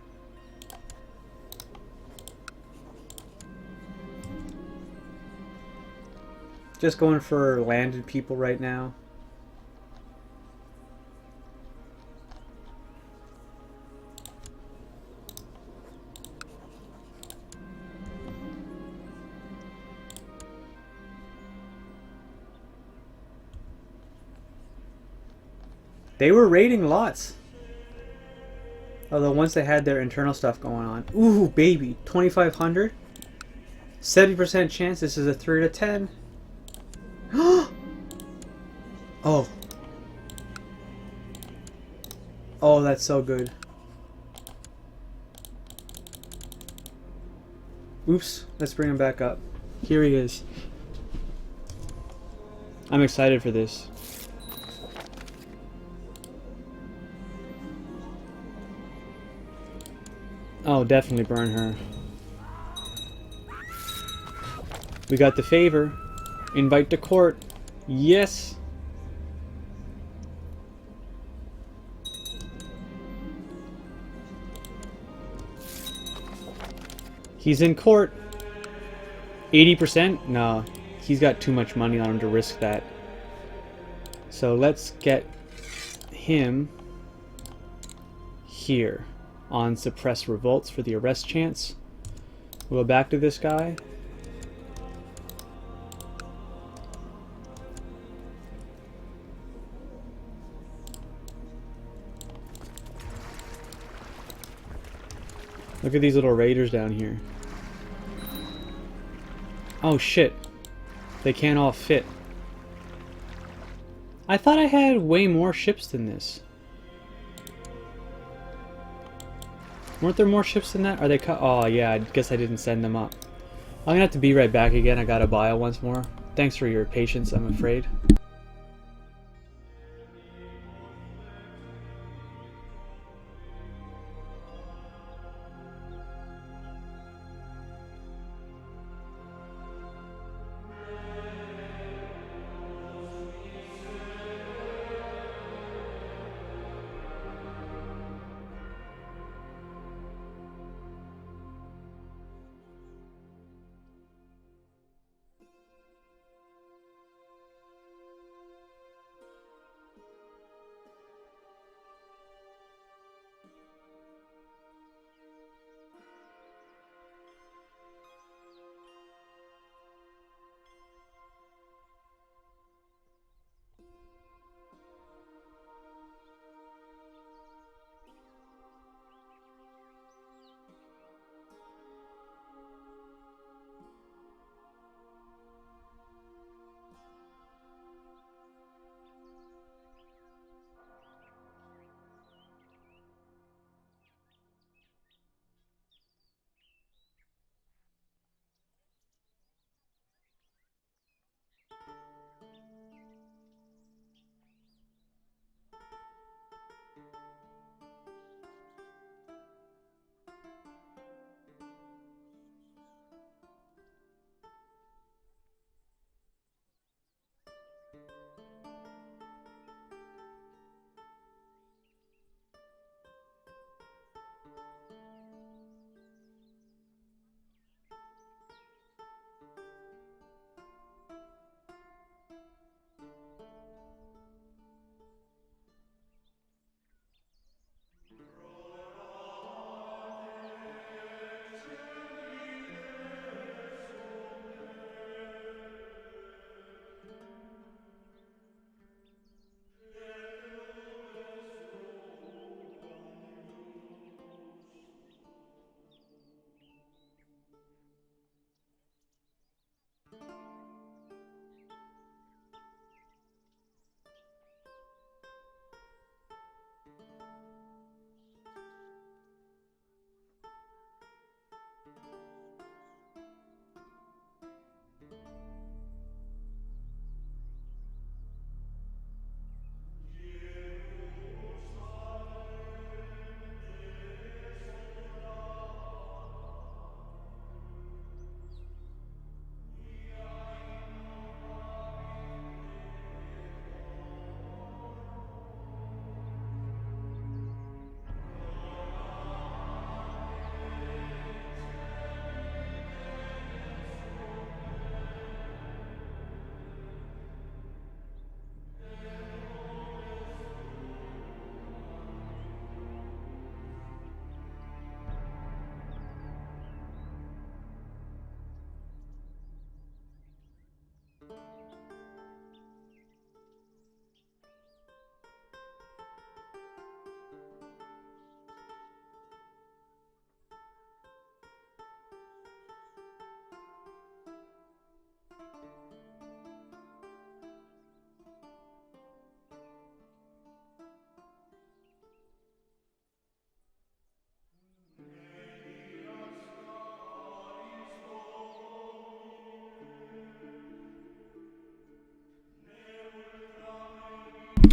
Speaker 1: Just going for landed people right now. They were raiding lots. Although once they had their internal stuff going on. Ooh, baby. 2,500. 70% chance this is a 3 to 10. Oh. Oh, that's so good. Oops. Let's bring him back up. Here he is. I'm excited for this. Oh, definitely burn her. We got the favor. Invite to court. Yes. He's in court. 80%? No. He's got too much money on him to risk that. So let's get him here on suppress revolts for the arrest chance. We'll go back to this guy. Look at these little raiders down here. Oh shit. They can't all fit. I thought I had way more ships than this. Weren't there more ships than that? Are they cut? Oh yeah, I guess I didn't send them up. I'm gonna have to be right back again. I gotta bio once more. Thanks for your patience, I'm afraid.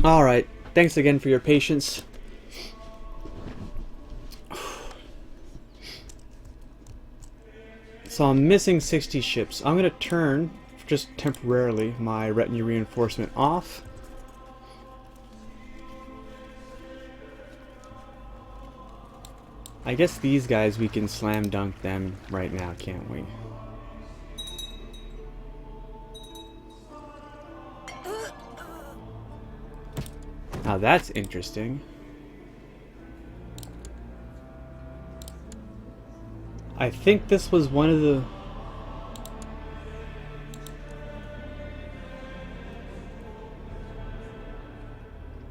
Speaker 1: Alright, thanks again for your patience. So I'm missing 60 ships. I'm going to turn, just temporarily, my retinue reinforcement off. I guess these guys, we can slam dunk them right now, can't we? Now that's interesting. I think this was one of the...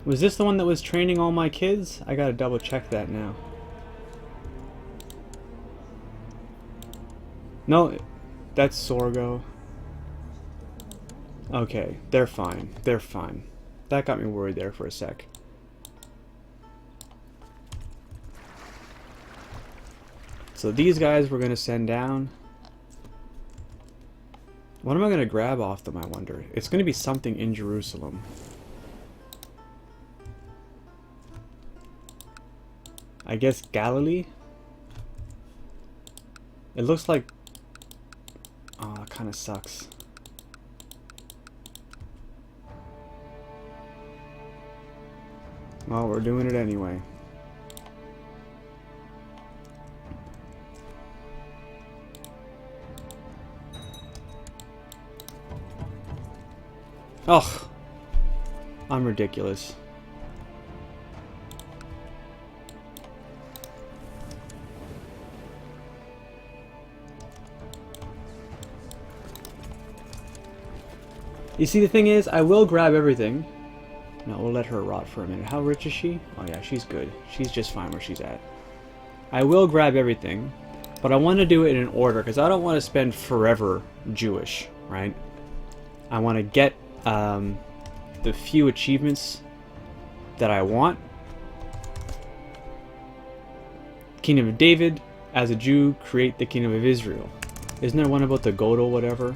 Speaker 1: Was this the one that was training all my kids? I gotta double check that now. No, that's Sorgo. Okay, they're fine. They're fine. That got me worried there for a sec. So these guys we're going to send down. What am I going to grab off them, I wonder? It's going to be something in Jerusalem. I guess Galilee? It looks like... Oh, it kind of sucks. Well, we're doing it anyway. Ugh. I'm ridiculous. You see, the thing is, I will grab everything. No, we'll let her rot for a minute. How rich is she? Oh yeah, she's good. She's just fine where she's at. I will grab everything, but I want to do it in an order, because I don't want to spend forever Jewish, right? I want to get the few achievements that I want. Kingdom of David, as a Jew, create the Kingdom of Israel. Isn't there one about the Godel, whatever?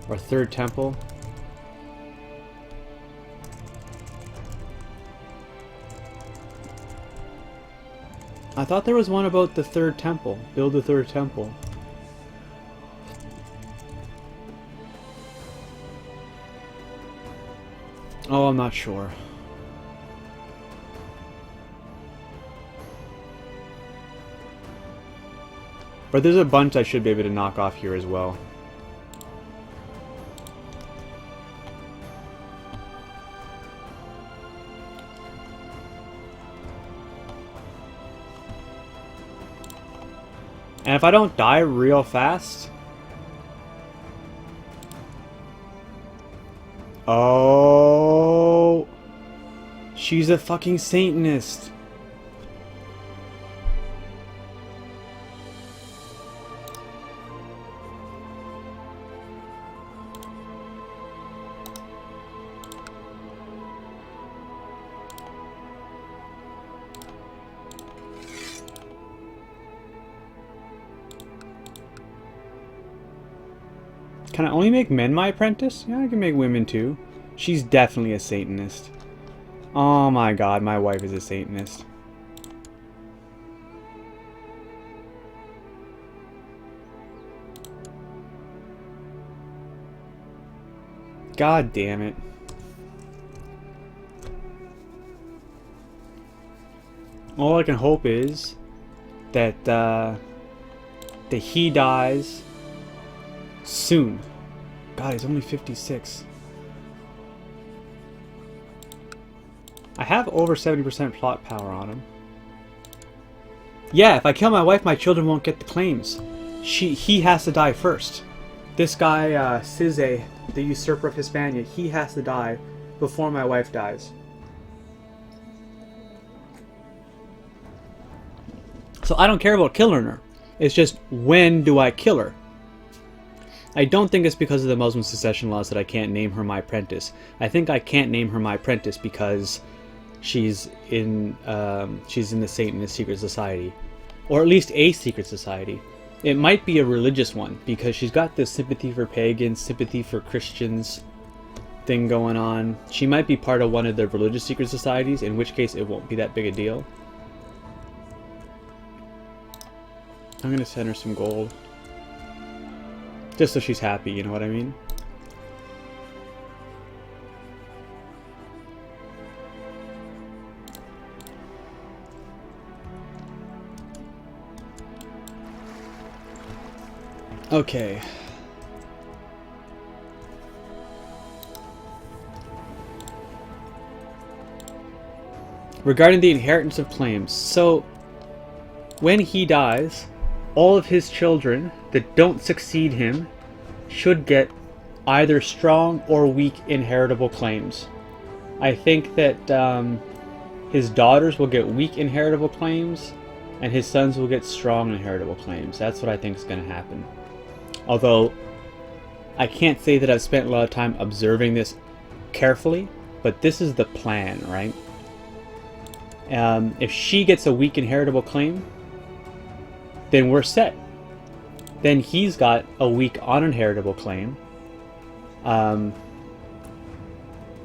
Speaker 1: Or Third Temple? I thought there was one about the Third Temple. Build the Third Temple. Oh, I'm not sure. But there's a bunch I should be able to knock off here as well. And if I don't die real fast... Oh... She's a fucking Satanist. Can I only make men my apprentice? Yeah, I can make women too. She's definitely a Satanist. Oh my god, my wife is a Satanist. God damn it. All I can hope is that he dies soon. God, he's only 56. I have over 70% plot power on him. Yeah, if I kill my wife, my children won't get the claims. He has to die first. This guy, Size, the usurper of Hispania, he has to die before my wife dies. So I don't care about killing her. It's just, when do I kill her? I don't think it's because of the Muslim secession laws that I can't name her my apprentice. I think I can't name her my apprentice because she's in the Satanist secret society, or at least a secret society. It might be a religious one because she's got this sympathy for pagans, sympathy for Christians, thing going on. She might be part of one of the religious secret societies, in which case it won't be that big a deal. I'm gonna send her some gold. Just so she's happy, you know what I mean? Okay. Regarding the inheritance of claims, so when he dies, all of his children that don't succeed him should get either strong or weak inheritable claims. I think that his daughters will get weak inheritable claims, and his sons will get strong inheritable claims. That's what I think is going to happen. Although, I can't say that I've spent a lot of time observing this carefully, but this is the plan, right? If she gets a weak inheritable claim, then we're set. Then he's got a weak uninheritable claim.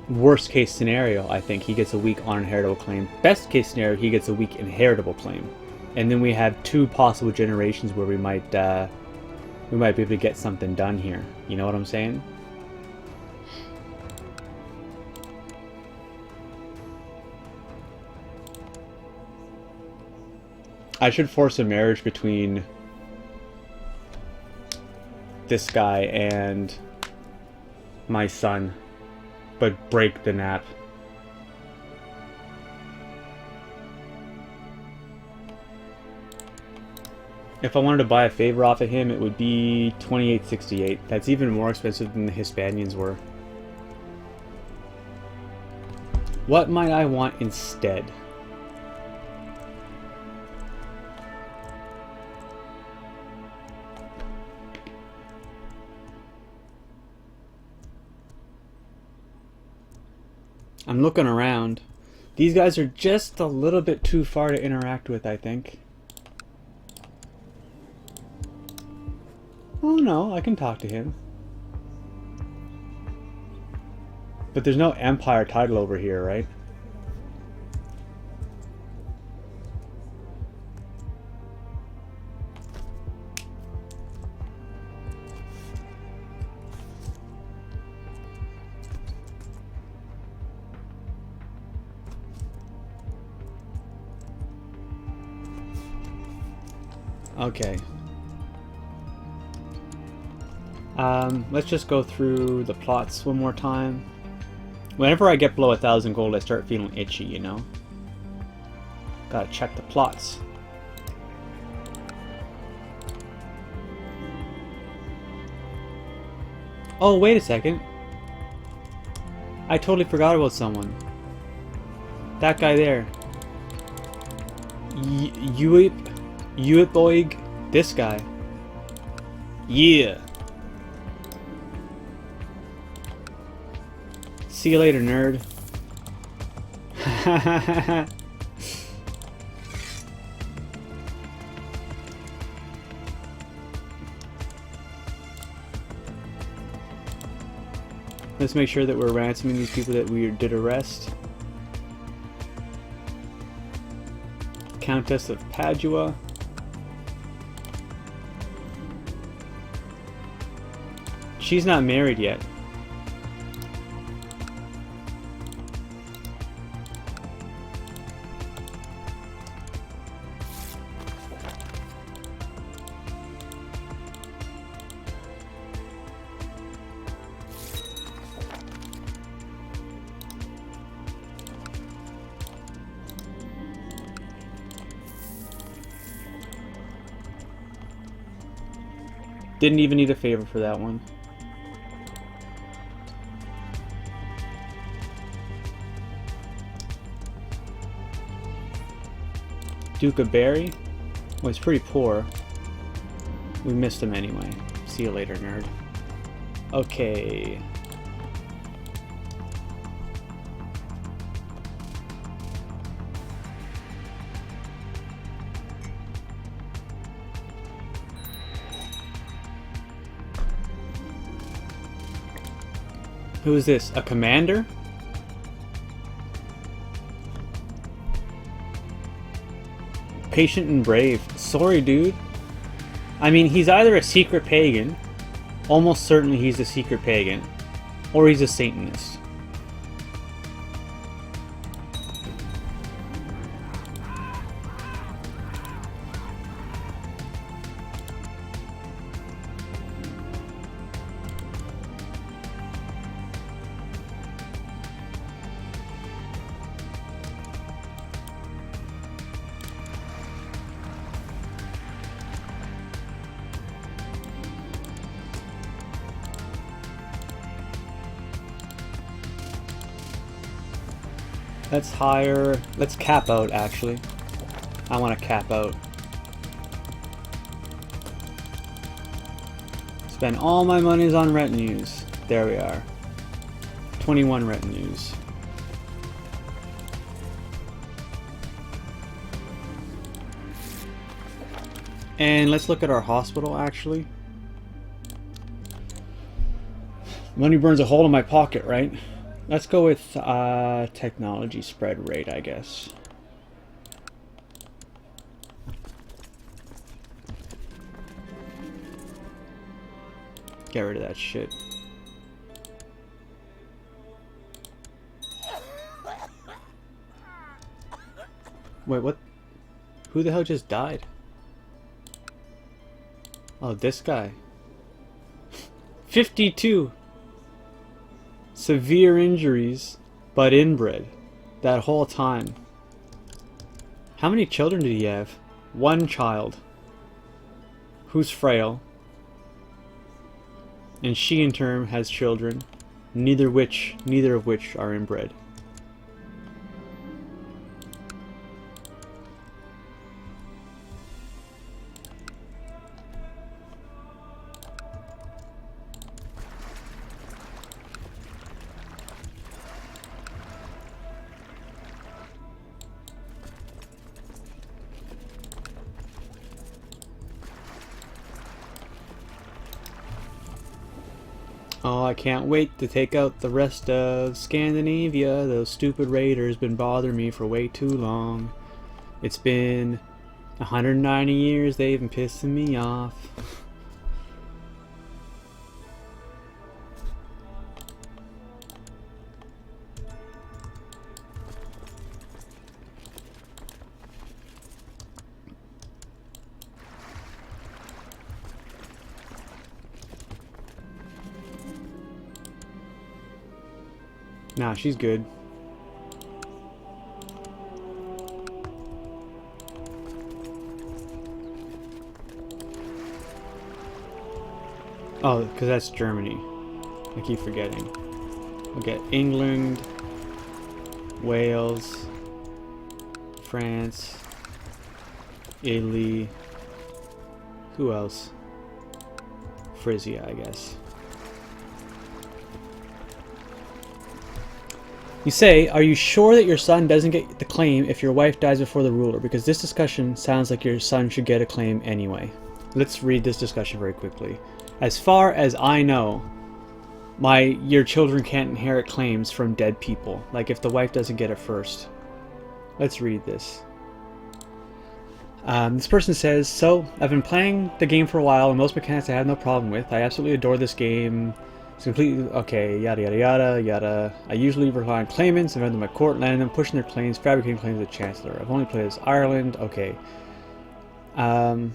Speaker 1: Worst case scenario, I think he gets a weak uninheritable claim. Best case scenario, he gets a weak inheritable claim. And then we have two possible generations where we might be able to get something done here. You know what I'm saying? I should force a marriage between this guy and my son, but break the nap. If I wanted to buy a favor off of him, it would be 2868. That's even more expensive than the Hispanians were. What might I want instead? I'm looking around. These guys are just a little bit too far to interact with, I think. Oh no, I can talk to him. But there's no Empire title over here, right? Okay. Let's just go through the plots one more time. Whenever I get below 1,000 gold, I start feeling itchy, you know? Gotta check the plots. Oh, wait a second. I totally forgot about someone. That guy there. Uipoig, this guy. Yeah. See you later, nerd. Let's make sure that we're ransoming these people that we did arrest. Countess of Padua. She's not married yet. Didn't even need a favor for that one. Duke of Berry was pretty poor. We missed him anyway. See you later, nerd. Okay. Who is this? A commander? Patient and brave. Sorry, dude. I mean, he's either a secret pagan, almost certainly he's a secret pagan, or he's a Satanist. Let's hire... Let's cap out, actually. I want to cap out. Spend all my monies on retinues. There we are. 21 retinues. And let's look at our hospital, actually. Money burns a hole in my pocket, right? Let's go with technology spread rate, I guess. Get rid of that shit. Wait, what? Who the hell just died? Oh, this guy. 52! Severe injuries, but inbred. That whole time. How many children did he have? One child. Who's frail. And she in turn has children, neither of which are inbred. Oh, I can't wait to take out the rest of Scandinavia. Those stupid raiders been bothering me for way too long. It's been 190 years they've been pissing me off. Nah, she's good. Oh, because that's Germany. I keep forgetting. We'll get England, Wales, France, Italy. Who else? Frisia, I guess. You say, are you sure that your son doesn't get the claim if your wife dies before the ruler? Because this discussion sounds like your son should get a claim anyway. Let's read this discussion very quickly. As far as I know, your children can't inherit claims from dead people. Like if the wife doesn't get it first. Let's read this. This person says, so I've been playing the game for a while and most mechanics I have no problem with. I absolutely adore this game. It's completely okay, yada yada yada yada. I usually rely on claimants, and them at court, landing them, pushing their claims, fabricating claims with the Chancellor. I've only played as Ireland, okay. Alright,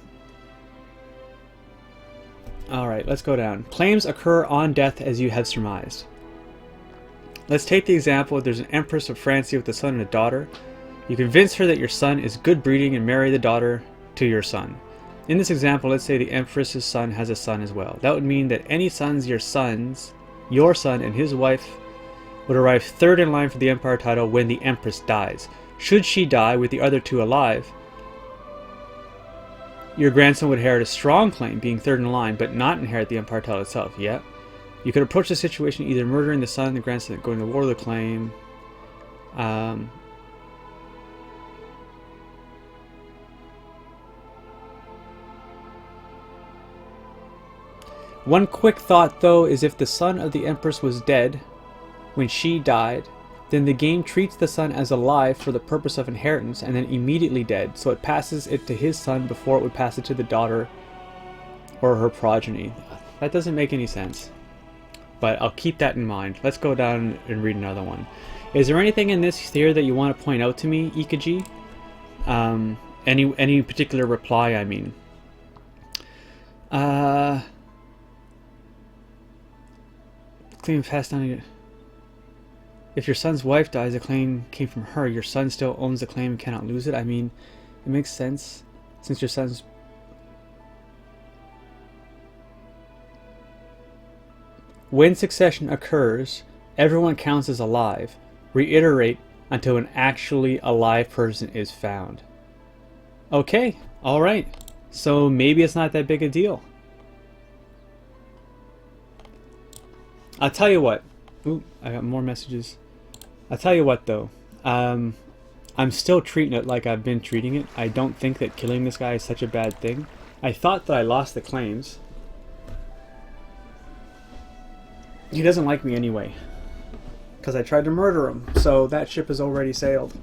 Speaker 1: let's go down. Claims occur on death as you have surmised. Let's take the example, there's an Empress of Francia with a son and a daughter. You convince her that your son is good breeding and marry the daughter to your son. In this example, let's say the Empress's son has a son as well. That would mean that any sons, your son and his wife would arrive third in line for the Empire title when the Empress dies. Should she die with the other two alive, your grandson would inherit a strong claim, being third in line, but not inherit the Empire title itself. Yeah. You could approach the situation either murdering the son and the grandson, going to war with the claim. One quick thought, though, is if the son of the Empress was dead, when she died, then the game treats the son as alive for the purpose of inheritance and then immediately dead, so it passes it to his son before it would pass it to the daughter or her progeny. That doesn't make any sense, but I'll keep that in mind. Let's go down and read another one. Is there anything in this here that you want to point out to me, Ikaji? Any particular reply, I mean. Claim passed down. If your son's wife dies, the claim came from her. Your son still owns the claim and cannot lose it. I mean, it makes sense since your son's... When succession occurs, everyone counts as alive. Reiterate until an actually alive person is found. Okay, alright. So maybe it's not that big a deal. I'll tell you what. Ooh, I got more messages. I'll tell you what though. I'm still treating it like I've been treating it. I don't think that killing this guy is such a bad thing. I thought that I lost the claims. He doesn't like me anyway, because I tried to murder him, so that ship has already sailed.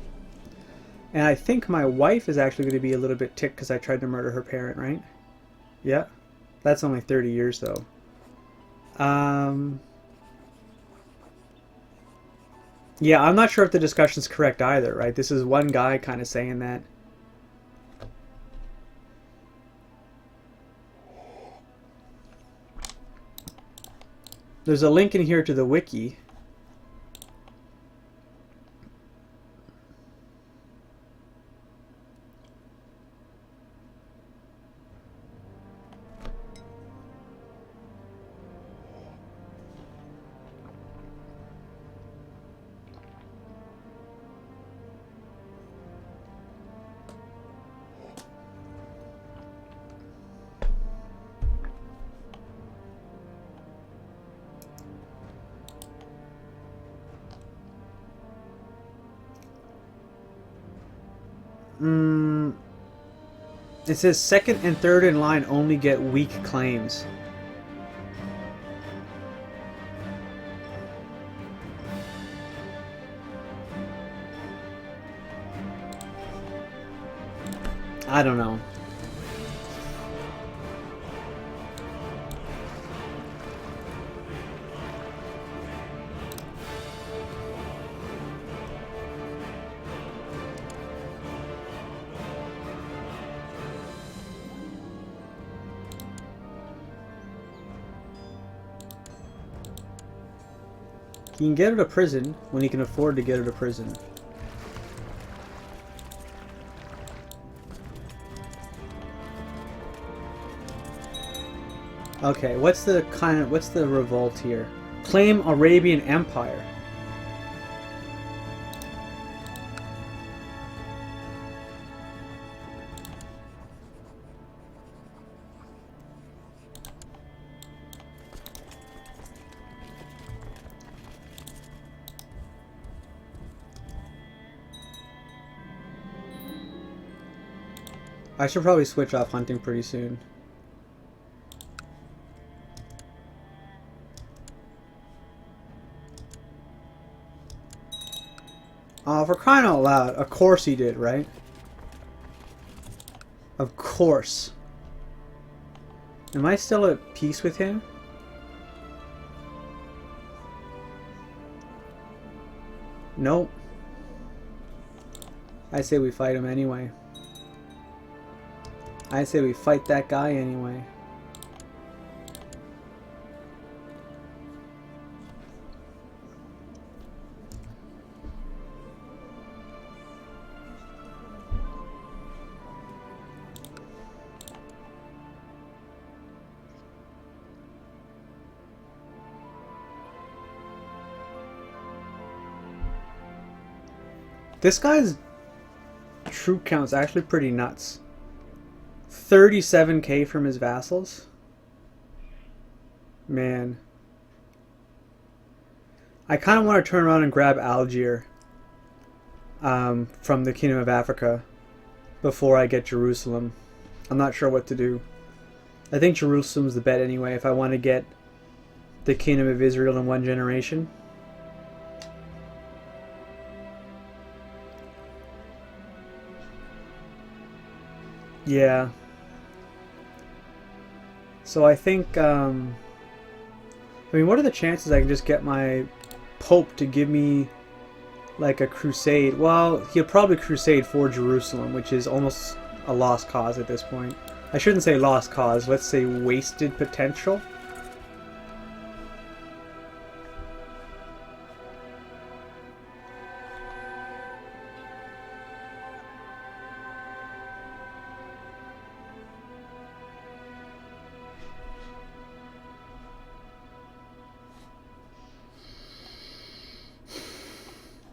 Speaker 1: And I think my wife is actually going to be a little bit ticked because I tried to murder her parent, right? Yeah. That's only 30 years though. Yeah, I'm not sure if the discussion's correct either, right? This is one guy kind of saying that. There's a link in here to the wiki. It says second and third in line only get weak claims. I don't know. He can get her to prison when he can afford to get her to prison. Okay, what's the revolt here? Claim Arabian Empire. I should probably switch off hunting pretty soon. Oh, for crying out loud. Of course he did, right? Of course. Am I still at peace with him? Nope. I say we fight him anyway. I say we fight that guy anyway. This guy's troop count's actually pretty nuts. 37k from his vassals? Man. I kind of want to turn around and grab Algier from the Kingdom of Africa before I get Jerusalem. I'm not sure what to do. I think Jerusalem's the bet anyway if I want to get the Kingdom of Israel in one generation. Yeah. So I think, I mean, what are the chances I can just get my Pope to give me like a crusade? Well, he'll probably crusade for Jerusalem, which is almost a lost cause at this point. I shouldn't say lost cause, let's say wasted potential.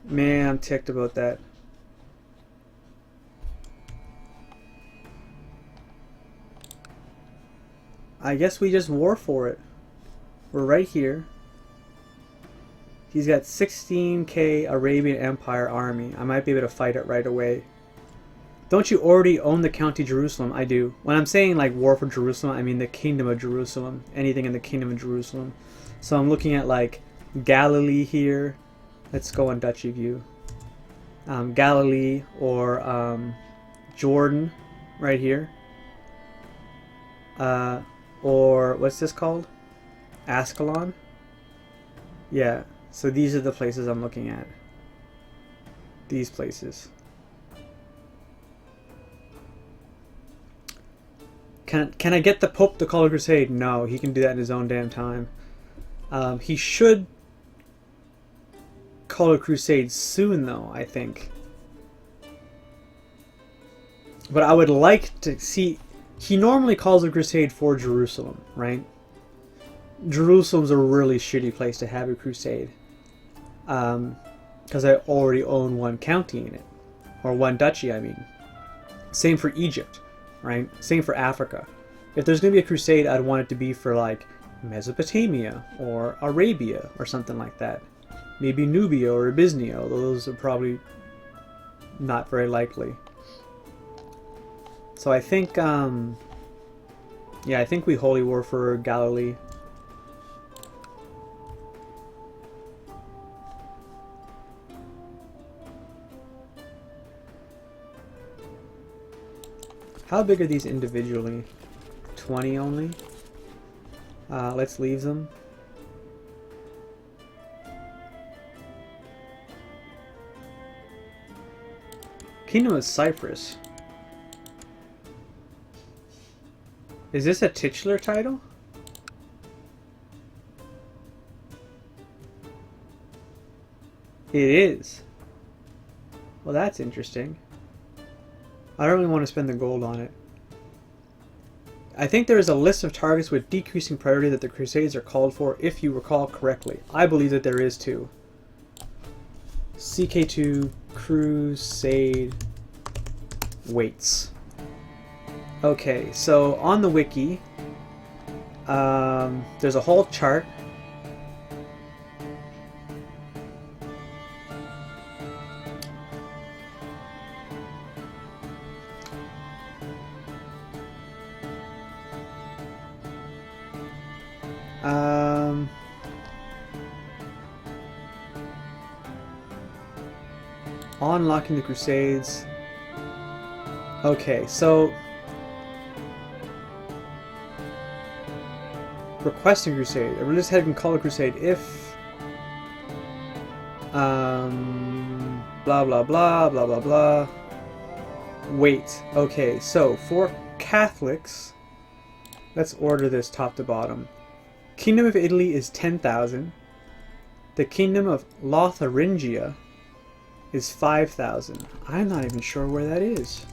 Speaker 1: Man, I'm ticked about that. I guess we just war for it. We're right here. He's got 16k Arabian Empire army. I might be able to fight it right away. Don't you already own the county Jerusalem? I do. When I'm saying like war for Jerusalem, I mean the kingdom of Jerusalem. Anything in the kingdom of Jerusalem. So I'm looking at like Galilee here. Let's go on Duchy view. Galilee or Jordan right here. Or what's this called? Ascalon? Yeah, so these are the places I'm looking at. These places. Can I get the Pope to call a crusade? No, he can do that in his own damn time. He should call a crusade soon, though, I think. But I would like to see... He normally calls a crusade for Jerusalem, right? Jerusalem's a really shitty place to have a crusade. Because I already own one county in it. Or one duchy, I mean. Same for Egypt, right? Same for Africa. If there's going to be a crusade, I'd want it to be for, like, Mesopotamia or Arabia or something like that. Maybe Nubia or Abyssinia, although those are probably not very likely. So I think, yeah, I think we holy war for Galilee. How big are these individually? 20 only? Let's leave them. Kingdom of Cyprus. Is this a titular title? It is. Well, that's interesting. I don't really want to spend the gold on it. I think there is a list of targets with decreasing priority that the Crusades are called for, if you recall correctly. I believe that there is too. CK2 Crusade weights. Okay, so on the wiki, there's a whole chart. Unlocking the Crusades. Okay, so requesting crusade. A religious head can call a crusade if blah blah blah blah blah blah. Wait. Okay, so for Catholics, let's order this top to bottom. Kingdom of Italy is 10,000. The Kingdom of Lotharingia is 5,000. I'm not even sure where that is.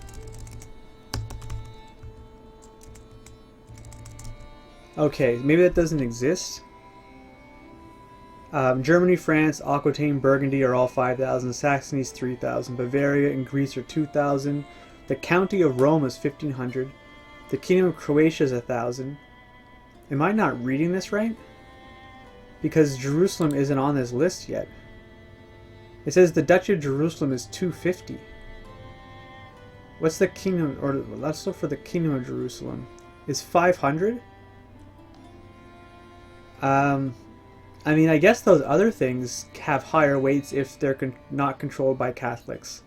Speaker 1: Okay, maybe that doesn't exist. Germany, France, Aquitaine, Burgundy are all 5,000. Saxony is 3,000. Bavaria and Greece are 2,000. The County of Rome is 1,500. The Kingdom of Croatia is 1,000. Am I not reading this right? Because Jerusalem isn't on this list yet. It says the Duchy of Jerusalem is 250. What's the Kingdom, or let's look for the Kingdom of Jerusalem. Is 500? I mean, I guess those other things have higher weights if they're not controlled by Catholics.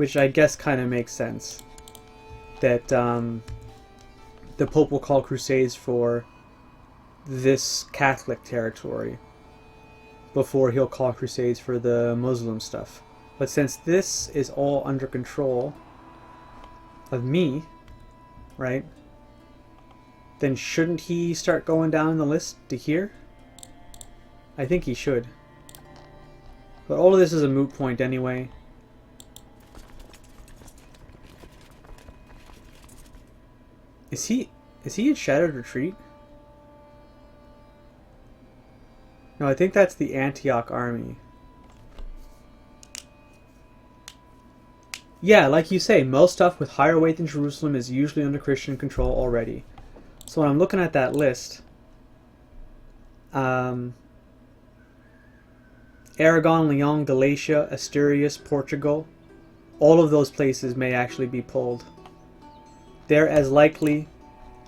Speaker 1: which I guess kind of makes sense. That the Pope will call crusades for this Catholic territory before he'll call crusades for the Muslim stuff. But since this is all under control of me, right, then shouldn't he start going down the list to here? I think he should. But all of this is a moot point anyway. Is he in Shattered Retreat? No, I think that's the Antioch army. Yeah, like you say, most stuff with higher weight than Jerusalem is usually under Christian control already. So when I'm looking at that list, Aragon, Leon, Galatia, Asturias, Portugal, all of those places may actually be pulled. They're as likely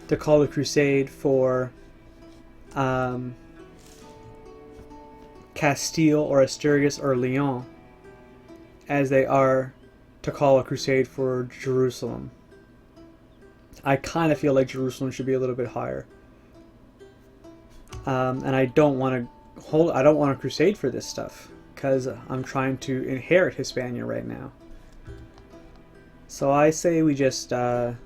Speaker 1: to call a crusade for Castile or Asturias or Leon as they are to call a crusade for Jerusalem. I kind of feel like Jerusalem should be a little bit higher, and I don't want to crusade for this stuff because I'm trying to inherit Hispania right now. So I say we just go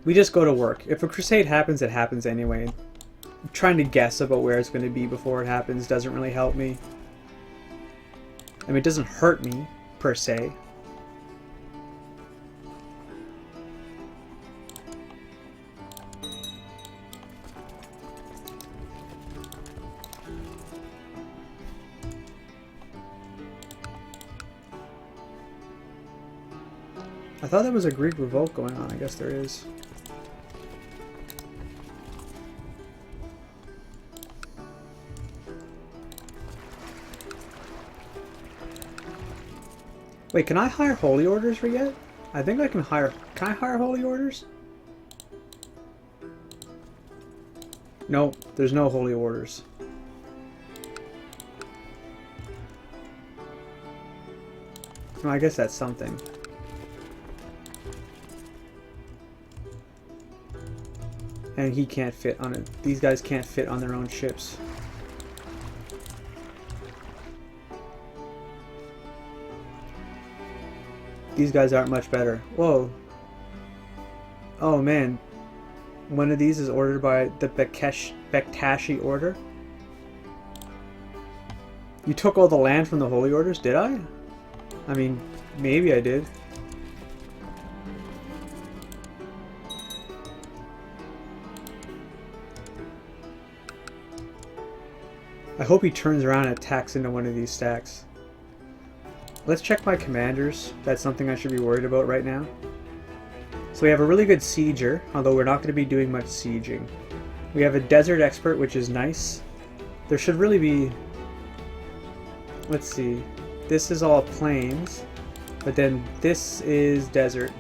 Speaker 1: to work. If a crusade happens, it happens anyway. Trying to guess about where it's going to be before it happens doesn't really help me. I mean, it doesn't hurt me, per se. I thought there was a Greek revolt going on. I guess there is. Wait, can I hire holy orders for yet? I think I can hire... Can I hire holy orders? No, there's no holy orders. Well, I guess that's something. And he can't fit on it. These guys can't fit on their own ships. These guys aren't much better. Whoa. Oh man. One of these is ordered by the Bektashi order. You took all the land from the holy orders, did I? I mean, maybe I did. I hope he turns around and attacks into one of these stacks. Let's check my commanders. That's something I should be worried about right now. So we have a really good sieger, although we're not going to be doing much sieging. We have a desert expert, which is nice. There should really be... Let's see. This is all plains, but then this is desert.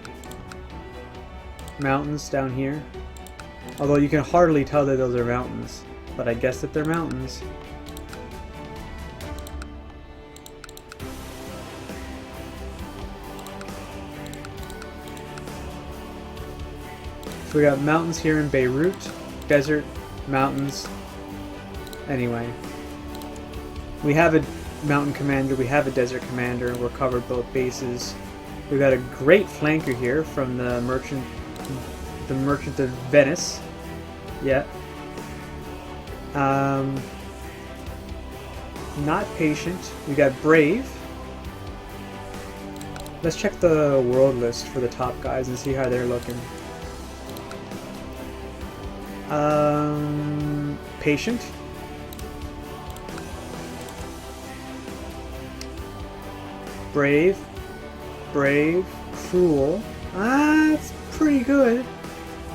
Speaker 1: Mountains down here. Although you can hardly tell that those are mountains, but I guess that they're mountains. So we got mountains here in Beirut, desert, mountains. Anyway, we have a mountain commander, we have a desert commander, and we're covered both bases. We've got a great flanker here from the merchant of Venice. Yeah. Not patient. We got brave. Let's check the world list for the top guys and see how they're looking. Patient. Brave. Brave. Cruel. That's pretty good.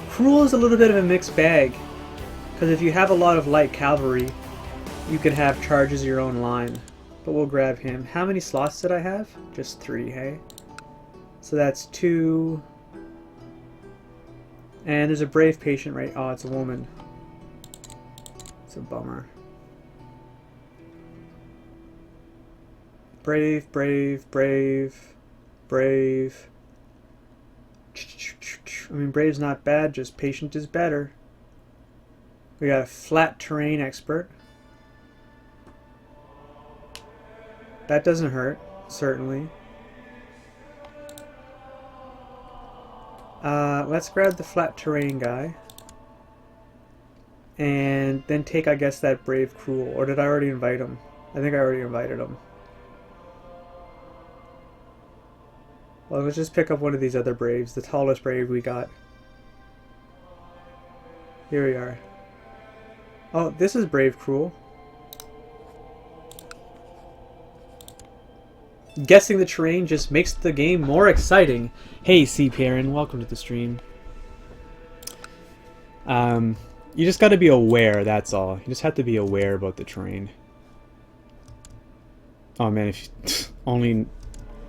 Speaker 1: Cruel is a little bit of a mixed bag. Because if you have a lot of light cavalry, you could have charges of your own line. But we'll grab him. How many slots did I have? Just 3, hey? So that's 2... And there's a brave patient, right? Oh, it's a woman. It's a bummer. Brave, brave, brave. Brave. I mean, Brave's not bad, just patient is better. We got a flat terrain expert. That doesn't hurt, certainly. Let's grab the flat terrain guy. And then take, I guess, that Brave Cruel. Or did I already invite him? I think I already invited him. Well, let's just pick up one of these other Braves. The tallest Brave we got. Here we are. Oh, this is Brave Cruel. Guessing the terrain just makes the game more exciting. Hey, C. Perrin, welcome to the stream. You just got to be aware, that's all. You just have to be aware about the terrain. Oh man, if you, only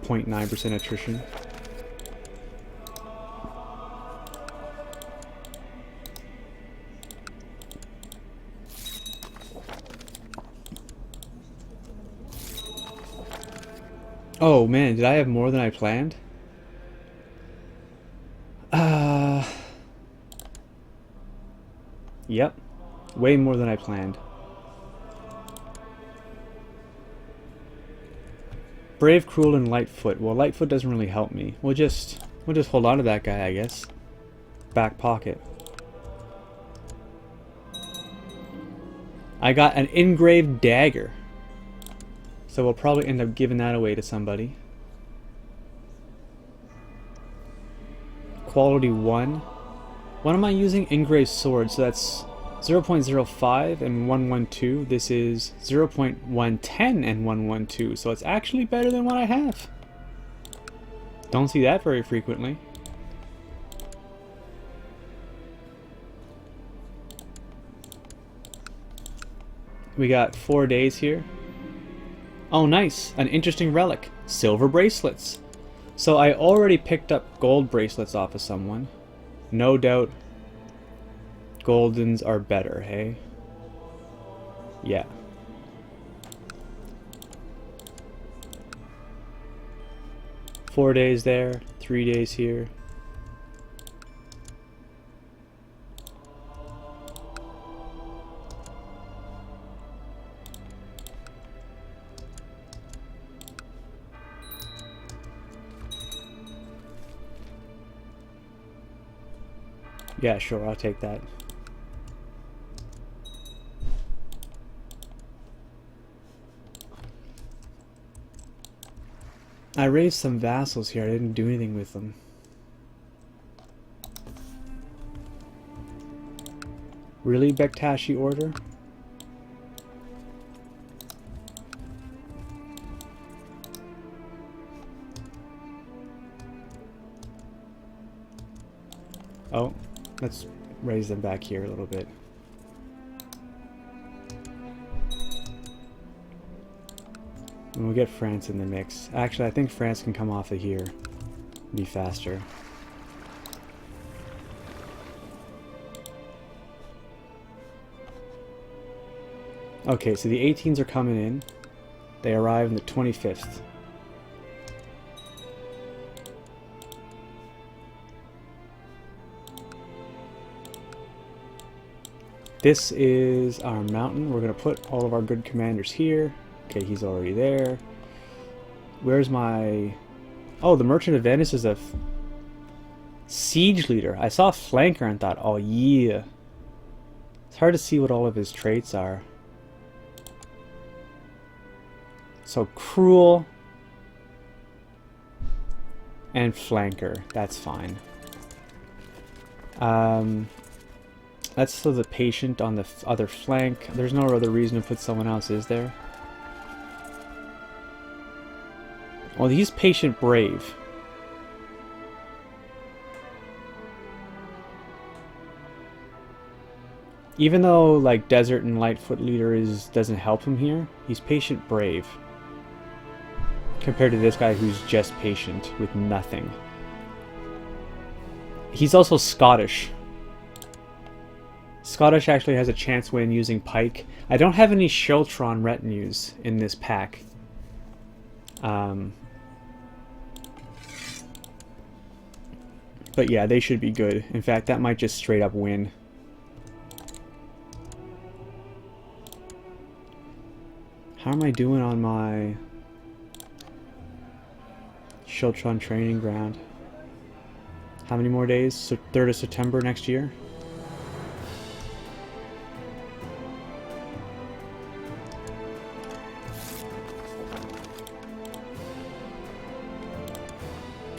Speaker 1: 0.9% attrition. Oh man, did I have more than I planned? Yep. Way more than I planned. Brave, Cruel, and Lightfoot. Well, Lightfoot doesn't really help me. We'll just hold on to that guy, I guess. Back pocket. I got an engraved dagger. So we'll probably end up giving that away to somebody. Quality 1. What am I using? Engraved sword. So that's 0.05 and 112. This is 0.110 and 112. So it's actually better than what I have. Don't see that very frequently. We got 4 days here. Oh nice, an interesting relic. Silver bracelets. So I already picked up gold bracelets off of someone. No doubt Goldens are better, hey? Yeah. Four days there, 3 days here. Yeah, sure, I'll take that. I raised some vassals here, I didn't do anything with them. Really, Bektashi order? Oh, let's raise them back here a little bit. And we'll get France in the mix. Actually, I think France can come off of here. Be faster. Okay, so the 18s are coming in. They arrive on the 25th. This is our mountain. We're going to put all of our good commanders here. Okay, he's already there. Where's my... Oh, the Merchant of Venice is a siege leader. I saw flanker and thought, oh yeah. It's hard to see what all of his traits are. So cruel and flanker. That's fine. That's still the patient on the other flank. There's no other reason to put someone else, is there? Well, he's patient brave. Even though like Desert and Lightfoot leader doesn't help him here, he's patient brave. Compared to this guy who's just patient with nothing. He's also Scottish. Scottish actually has a chance win using Pike. I don't have any Sheltron retinues in this pack. But yeah, they should be good. In fact, that might just straight up win. How am I doing on my Shiltron training ground? How many more days? So 3rd of September next year?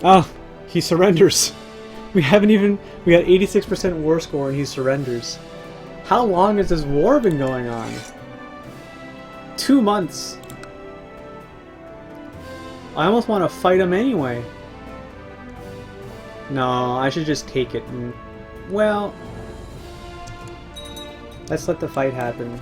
Speaker 1: Oh, he surrenders. We got 86% war score and he surrenders. How long has this war been going on? 2 months. I almost want to fight him anyway. No, I should just take it and... Well... Let's let the fight happen.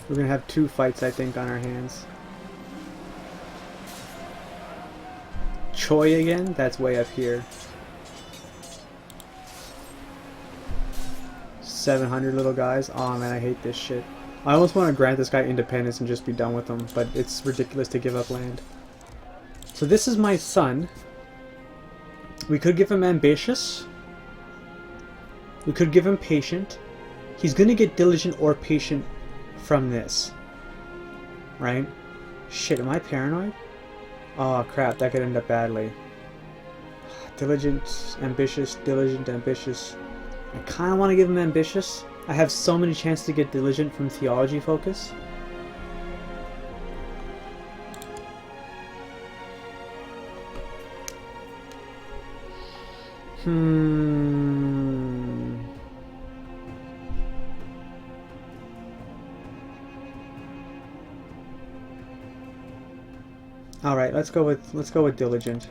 Speaker 1: We're gonna have 2 fights, I think, on our hands. Choi again? That's way up here. 700 little guys? Aw, man, I hate this shit. I almost want to grant this guy independence and just be done with him, but it's ridiculous to give up land. So this is my son. We could give him ambitious. We could give him patient. He's gonna get diligent or patient from this, right? Shit, am I paranoid? Oh crap, that could end up badly. Diligent, ambitious, diligent, ambitious. I kind of want to give him ambitious. I have so many chances to get diligent from theology focus. All right, let's go with diligent.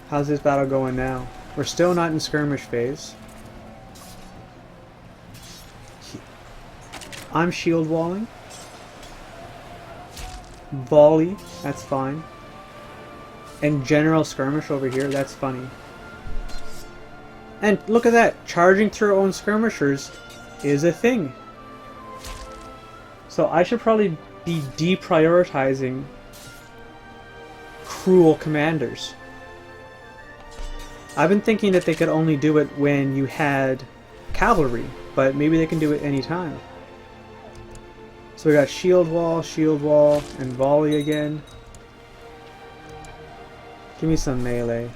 Speaker 1: How's this battle going now? We're still not in skirmish phase. I'm shield walling. Volley, that's fine. And general skirmish over here, that's funny. And look at that, charging through our own skirmishers is a thing. So I should probably be deprioritizing cruel commanders. I've been thinking that they could only do it when you had cavalry, but maybe they can do it anytime. So we got shield wall, and volley again. Give me some melee.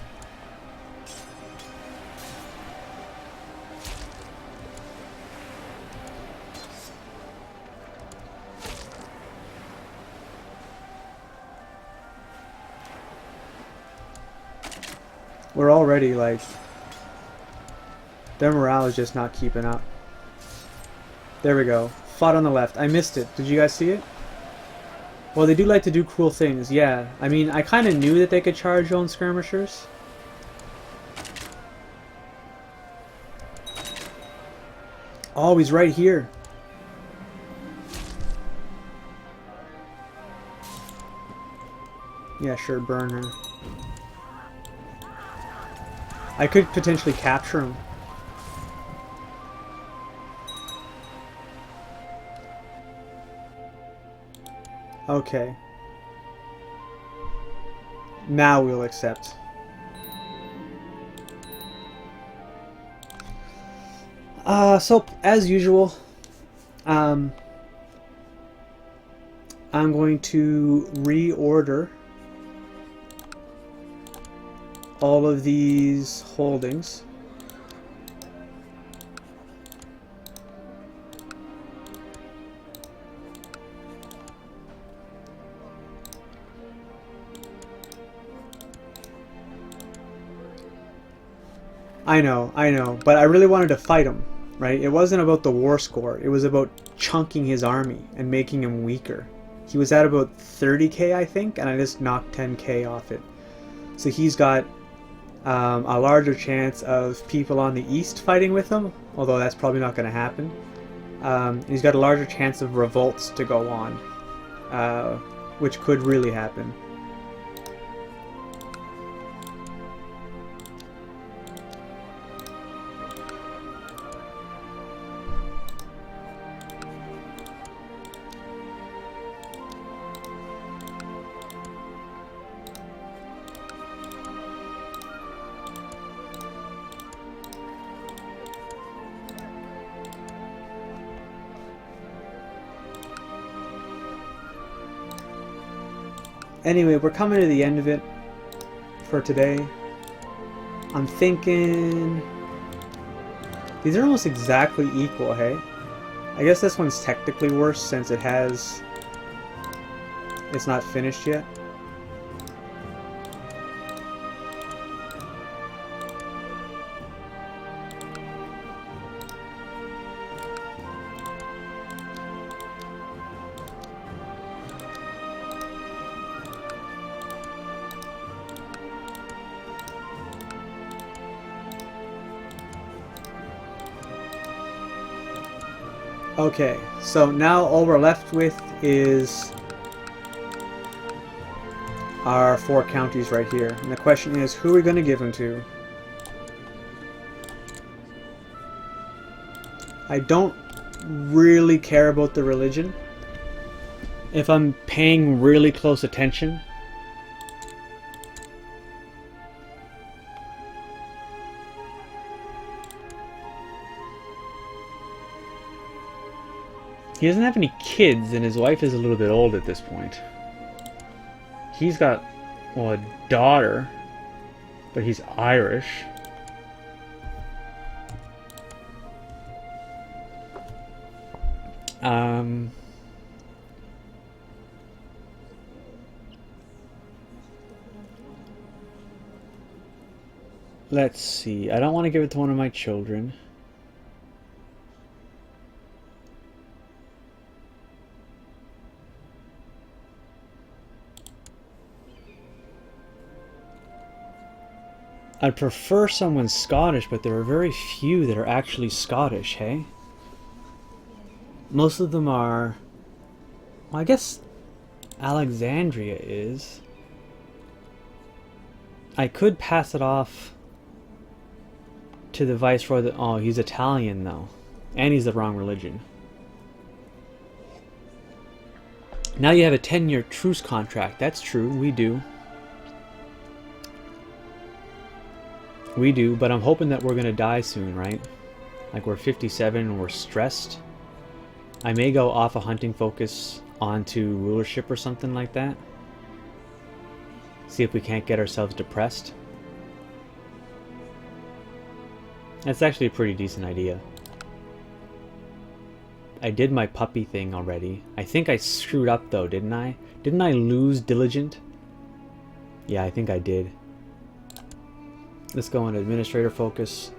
Speaker 1: We're already like, their morale is just not keeping up. There we go. Fought on the left. I missed it. Did you guys see it? Well, they do like to do cruel things. Yeah. I mean, I kind of knew that they could charge own skirmishers. Oh, he's right here. Yeah, sure, burn her. I could potentially capture him. Okay. Now we'll accept. So as usual, I'm going to reorder all of these holdings. I know, but I really wanted to fight him, right? It wasn't about the war score, it was about chunking his army and making him weaker. He was at about 30k, I think, and I just knocked 10k off it. So he's got a larger chance of people on the east fighting with him, although that's probably not going to happen. He's got a larger chance of revolts to go on, which could really happen. Anyway, we're coming to the end of it for today. I'm thinking these are almost exactly equal, hey? I guess this one's technically worse since it's not finished yet. Okay, so now all we're left with is our 4 counties right here. And the question is, who are we going to give them to? I don't really care about the religion. If I'm paying really close attention, he doesn't have any kids, and his wife is a little bit old at this point. He's got, well, a daughter, but he's Irish. Let's see. I don't want to give it to one of my children. I'd prefer someone Scottish, but there are very few that are actually Scottish, hey? Most of them are... Well, I guess Alexandria is. I could pass it off to the Viceroy that... Oh, he's Italian, though. And he's the wrong religion. Now you have a 10-year truce contract. That's true, we do. We do, but I'm hoping that we're gonna die soon, right? Like we're 57 and we're stressed. I may go off a hunting focus onto rulership or something like that. See if we can't get ourselves depressed. That's actually a pretty decent idea. I did my puppy thing already. I think I screwed up though, didn't I? Didn't I lose Diligent? Yeah, I think I did. Let's go on administrator focus.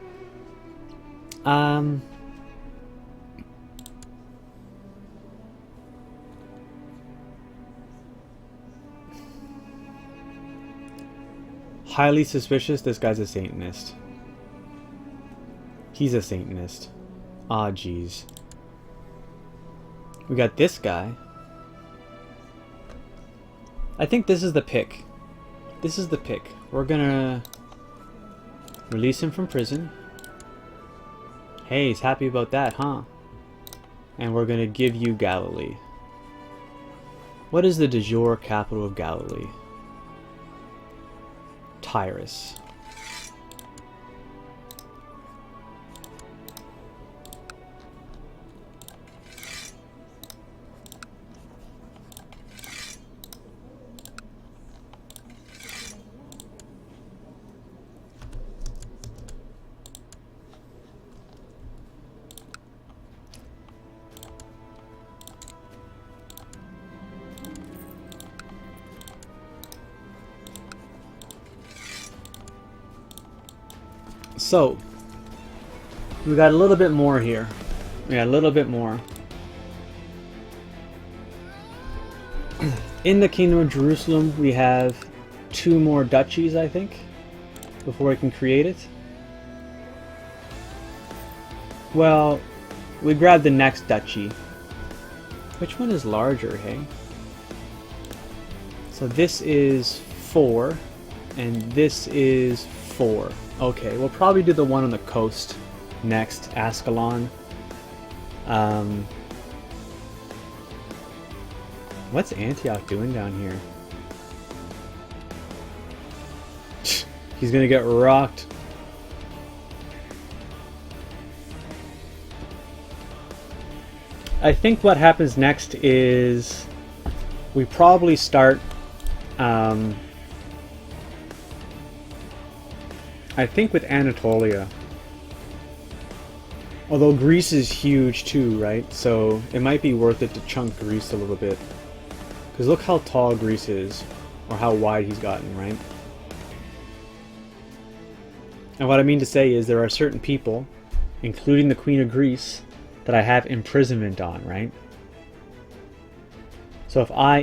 Speaker 1: Highly suspicious. This guy's a Satanist. He's a Satanist. Ah, jeez. We got this guy. I think this is the pick. This is the pick. We're gonna release him from prison. Hey, he's happy about that, huh? And we're gonna give you Galilee. What is the de jure capital of Galilee? Tyrus. So, we got a little bit more here. We got a little bit more. In the Kingdom of Jerusalem, we have 2 more duchies, I think, before we can create it. Well, we grab the next duchy. Which one is larger, hey? So this is 4, and this is 4. Okay, we'll probably do the one on the coast next, Ascalon. What's Antioch doing down here? He's gonna get rocked. I think what happens next is we probably start I think with Anatolia. Although Greece is huge too, right? So it might be worth it to chunk Greece a little bit. Because look how tall Greece is, or how wide he's gotten, right? And what I mean to say is there are certain people, including the Queen of Greece, that I have imprisonment on, right? So if I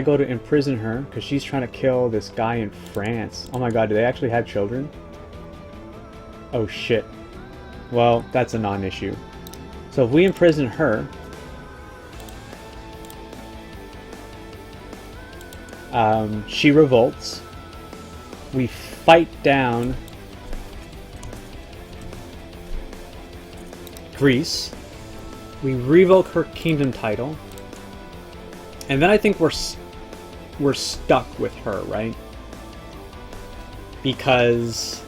Speaker 1: go to imprison her, because she's trying to kill this guy in France. Oh my god, do they actually have children? Oh shit. Well, that's a non-issue. So if we imprison her, she revolts. We fight down Greece. We revoke her kingdom title. And then I think we're stuck with her, right? Because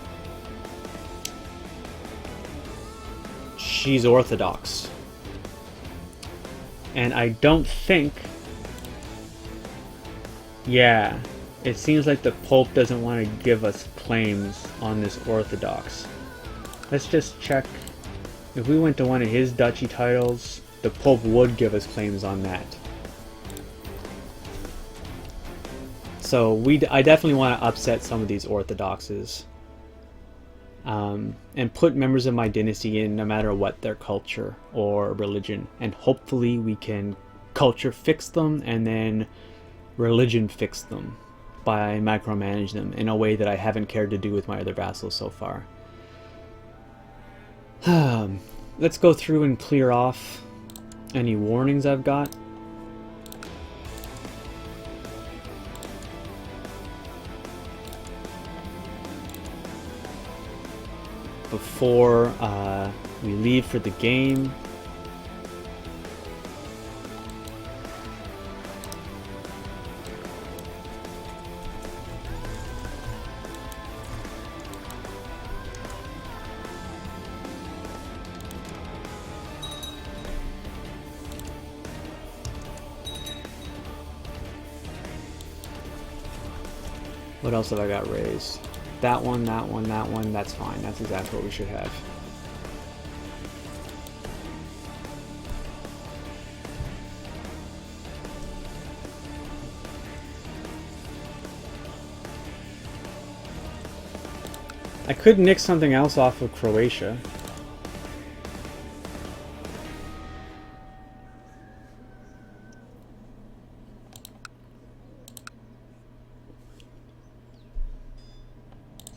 Speaker 1: she's Orthodox. And I don't think... Yeah, it seems like the Pope doesn't want to give us claims on this Orthodox. Let's just check. If we went to one of his duchy titles, the Pope would give us claims on that. So I definitely want to upset some of these Orthodoxes. And put members of my dynasty in no matter what their culture or religion. And hopefully we can culture fix them and then religion fix them by micromanage them in a way that I haven't cared to do with my other vassals so far. Let's go through and clear off any warnings I've got. Before we leave for the game. What else have I got raised? That one, that one, that one, that's fine. That's exactly what we should have. I could nick something else off of Croatia.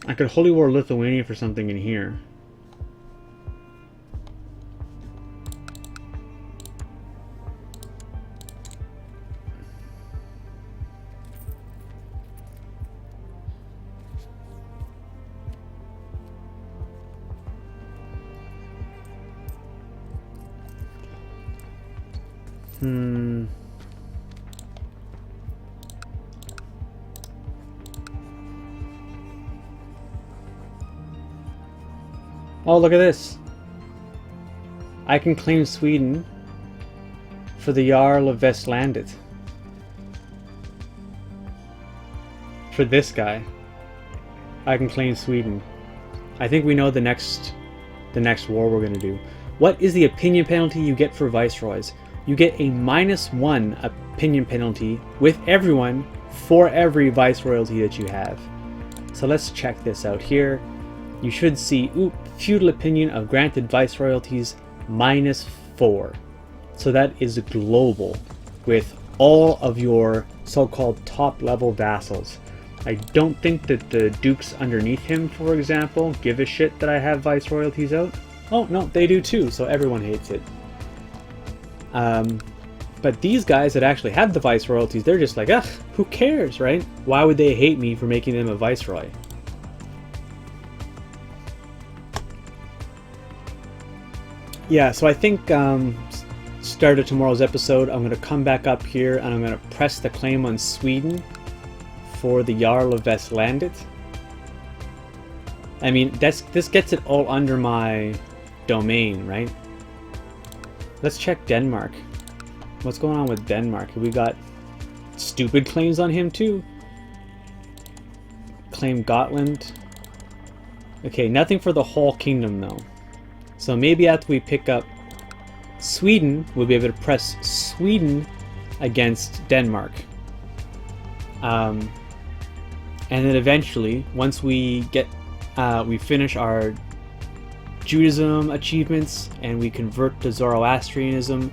Speaker 1: I could Holy War Lithuania for something in here. Oh, look at this. I can claim Sweden for the Jarl of Vestlandet. For this guy, I can claim Sweden. I think we know the next war we're going to do. What is the opinion penalty you get for viceroys? You get a -1 opinion penalty with everyone for every viceroyalty that you have. So let's check this out here. You should see, feudal opinion of granted viceroyalties -4. So that is global. with all of your so-called top-level vassals. I don't think that the dukes underneath him, for example, give a shit that I have viceroyalties out. Oh, no, they do too, so everyone hates it. But these guys that actually have the viceroyalties, they're just like, ugh, who cares, right? Why would they hate me for making them a viceroy? Yeah, so I think start of tomorrow's episode, I'm going to come back up here and I'm going to press the claim on Sweden for the Jarl of Vestlandet. I mean, this gets it all under my domain, right? Let's check Denmark. What's going on with Denmark? We got stupid claims on him too. Claim Gotland. Okay, nothing for the whole kingdom though. So maybe after we pick up Sweden, we'll be able to press Sweden against Denmark. And then eventually, once we get, we finish our Judaism achievements and we convert to Zoroastrianism.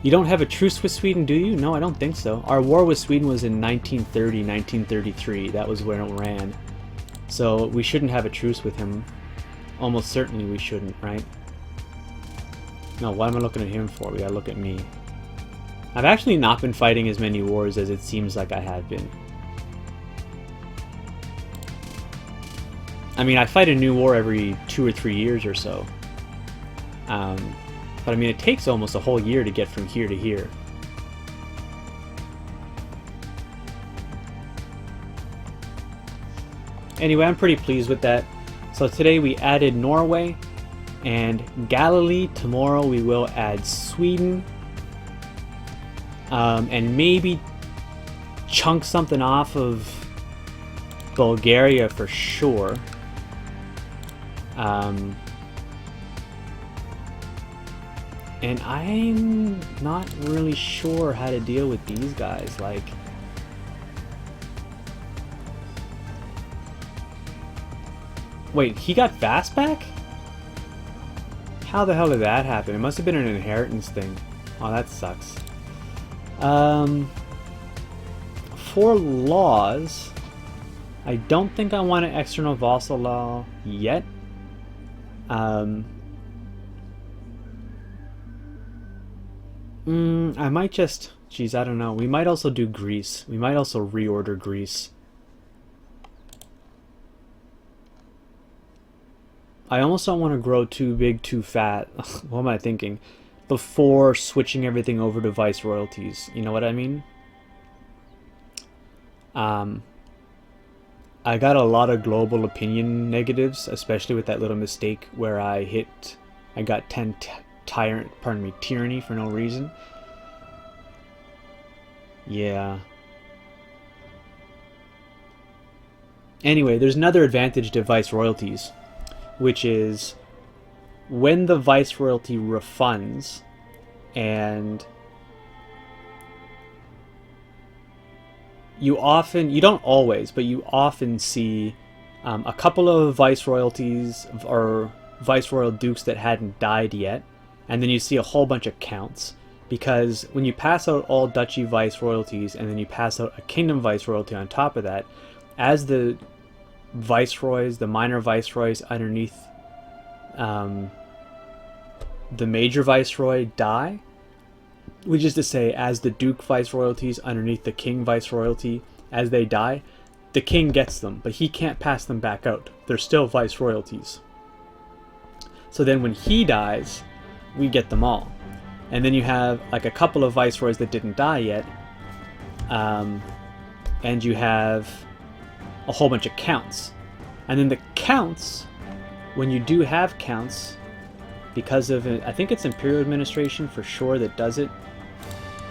Speaker 1: You don't have a truce with Sweden, do you? No, I don't think so. Our war with Sweden was in 1930, 1933. That was when it ran. So we shouldn't have a truce with him. Almost certainly we shouldn't, right? No, what am I looking at him for? We gotta look at me. I've actually not been fighting as many wars as it seems like I have been. I mean, I fight a new war every 2 or 3 years or so. But I mean, it takes almost a whole year to get from here to here. Anyway, I'm pretty pleased with that. So today we added Norway and Galilee. Tomorrow we will add Sweden. And maybe chunk something off of Bulgaria for sure. And I'm not really sure how to deal with these guys. Like, wait, he got fast back? How the hell did that happen? It must have been an inheritance thing. Oh, that sucks. For laws, I don't think I want an external vassal law yet. I might just... Geez, I don't know. We might also do Greece. We might also reorder Greece. I almost don't want to grow too big, too fat. What am I thinking? Before switching everything over to viceroyalties. You know what I mean? I got a lot of global opinion negatives, especially with that little mistake where I got 10 tyranny for no reason. Yeah. Anyway, there's another advantage to viceroyalties, which is when the viceroyalty refunds and you don't always, but you often see a couple of viceroyalties or viceroyal dukes that hadn't died yet, and then you see a whole bunch of counts. Because when you pass out all duchy viceroyalties and then you pass out a kingdom viceroyalty on top of that, as the viceroys, the minor viceroys underneath the major viceroy die, which is to say, as the duke viceroyalties underneath the king viceroyalty, as they die, the king gets them, but he can't pass them back out. They're still viceroyalties. So then when he dies, we get them all. And then you have like a couple of viceroys that didn't die yet, and you have a whole bunch of counts. And then the counts, when you do have counts, because of it, I think it's Imperial Administration for sure that does it.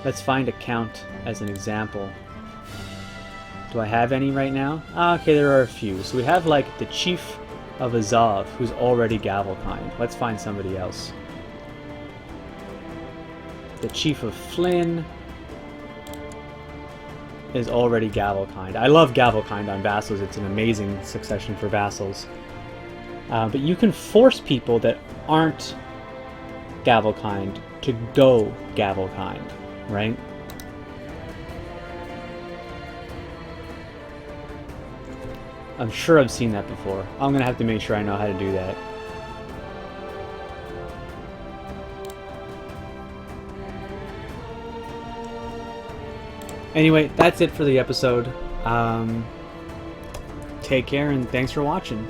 Speaker 1: Let's find a count as an example. Do I have any right now? Okay, there are a few. So we have like the Chief of Azov, who's already Gavelkind. Let's find somebody else. The Chief of Flynn is already Gavelkind. I love Gavelkind on vassals. It's an amazing succession for vassals. But you can force people that aren't Gavelkind to go Gavelkind, right? I'm sure I've seen that before. I'm gonna have to make sure I know how to do that. Anyway, that's it for the episode. Take care and thanks for watching.